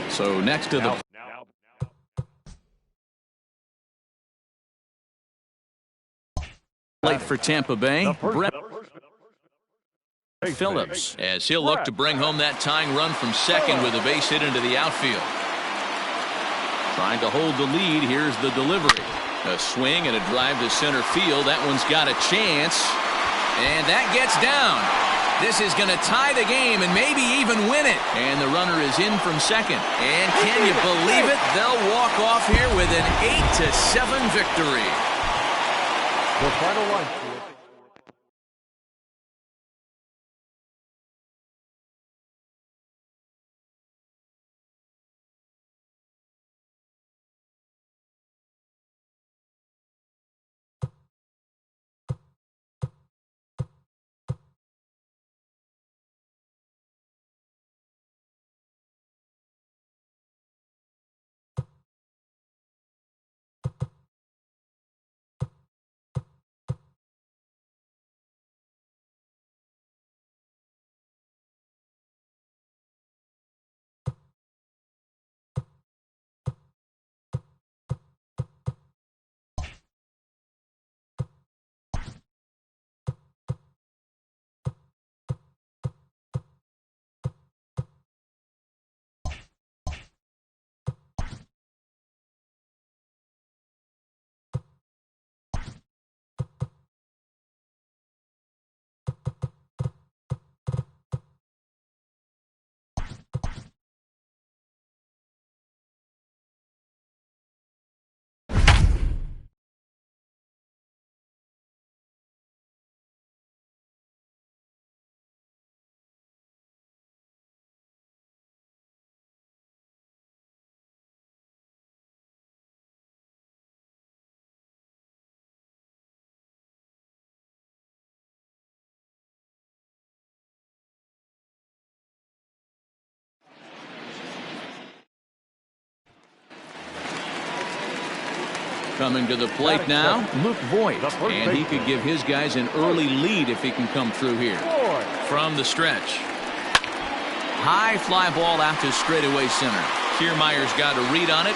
So next to the plate for Tampa Bay, Brett Phillips, as he'll look to bring home that tying run from second with a base hit into the outfield. Trying to hold the lead. Here's the delivery. A swing and a drive to center field. That one's got a chance. And that gets down. This is going to tie the game and maybe even win it. And the runner is in from second. And can you believe it? They'll walk off here with an 8-7 victory. The final line. Coming to the plate now, Luke Voigt, and he could give his guys an early lead if he can come through here. From the stretch. High fly ball out to straightaway center. Kiermaier's got a read on it.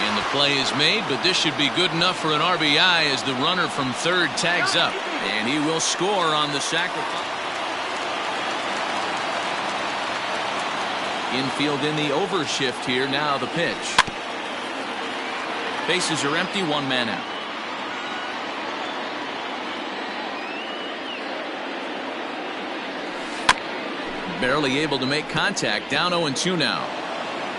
And the play is made, but this should be good enough for an RBI as the runner from third tags up. And he will score on the sacrifice. Infield in the overshift here. Now the pitch. Bases are empty, one man out. Barely able to make contact. Down 0-2 now.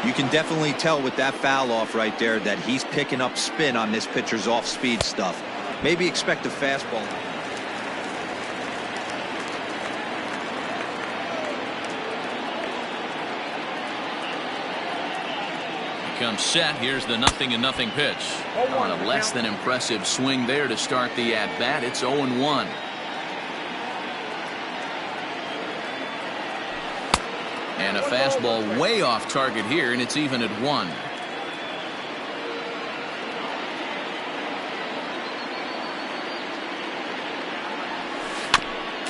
You can definitely tell with that foul off right there that he's picking up spin on this pitcher's off-speed stuff. Maybe expect a fastball. comes set. Here's the 0-0 pitch. On a less than impressive swing there to start the at-bat. It's 0-1. And a fastball way off target here, and it's even at 1.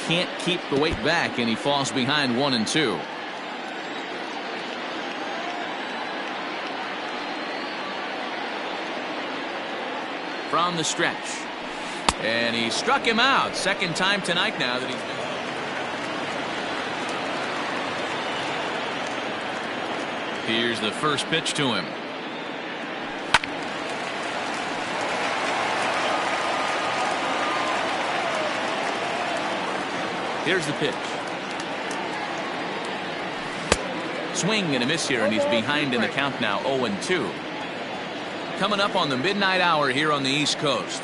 Can't keep the weight back, and he falls behind 1-2. From the stretch, and he struck him out. Second time tonight now that he's been. Here's the first pitch to him. Here's the pitch. Swing and a miss here, and he's behind in the count now, 0-2. Coming up on the midnight hour here on the East Coast.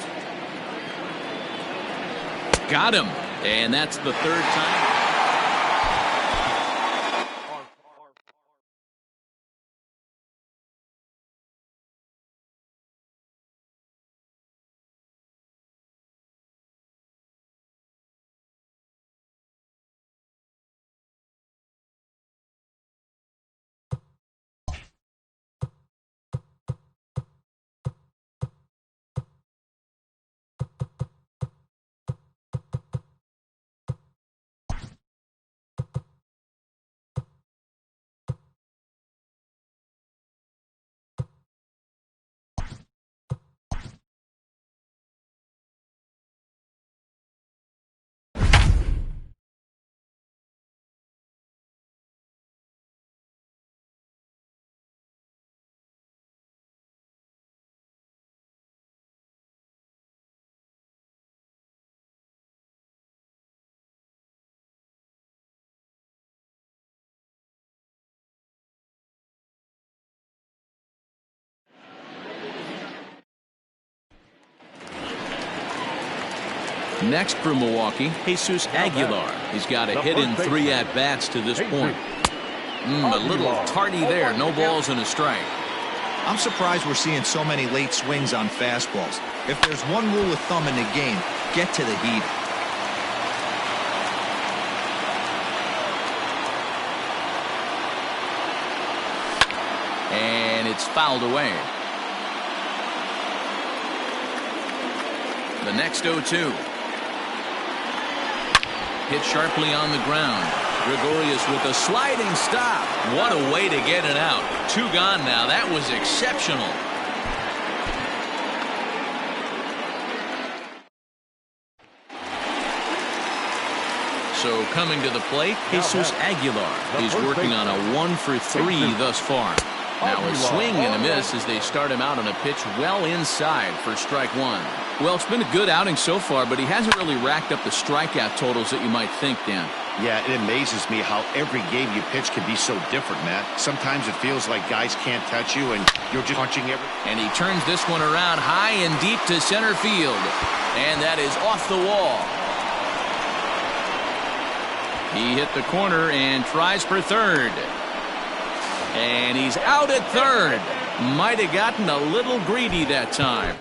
Got him, and that's the third time. Next for Milwaukee, Jesus Aguilar. He's got a hit in 3 at-bats to this point. A little tardy there. No balls and a strike. I'm surprised we're seeing so many late swings on fastballs. If there's one rule of thumb in the game, get to the heat. And it's fouled away. The next 0-2. Hit sharply on the ground. Gregorius with a sliding stop. What a way to get it out. 2 gone now. That was exceptional. So coming to the plate, Jesus Aguilar. He's working on a 1-for-3 thus far. Now a swing and a miss as they start him out on a pitch well inside for strike 1. Well, it's been a good outing so far, but he hasn't really racked up the strikeout totals that you might think, Dan. Yeah, it amazes me how every game you pitch can be so different, Matt. Sometimes it feels like guys can't touch you and you're just punching everything. And he turns this one around high and deep to center field. And that is off the wall. He hit the corner and tries for third. And he's out at third. Might have gotten a little greedy that time.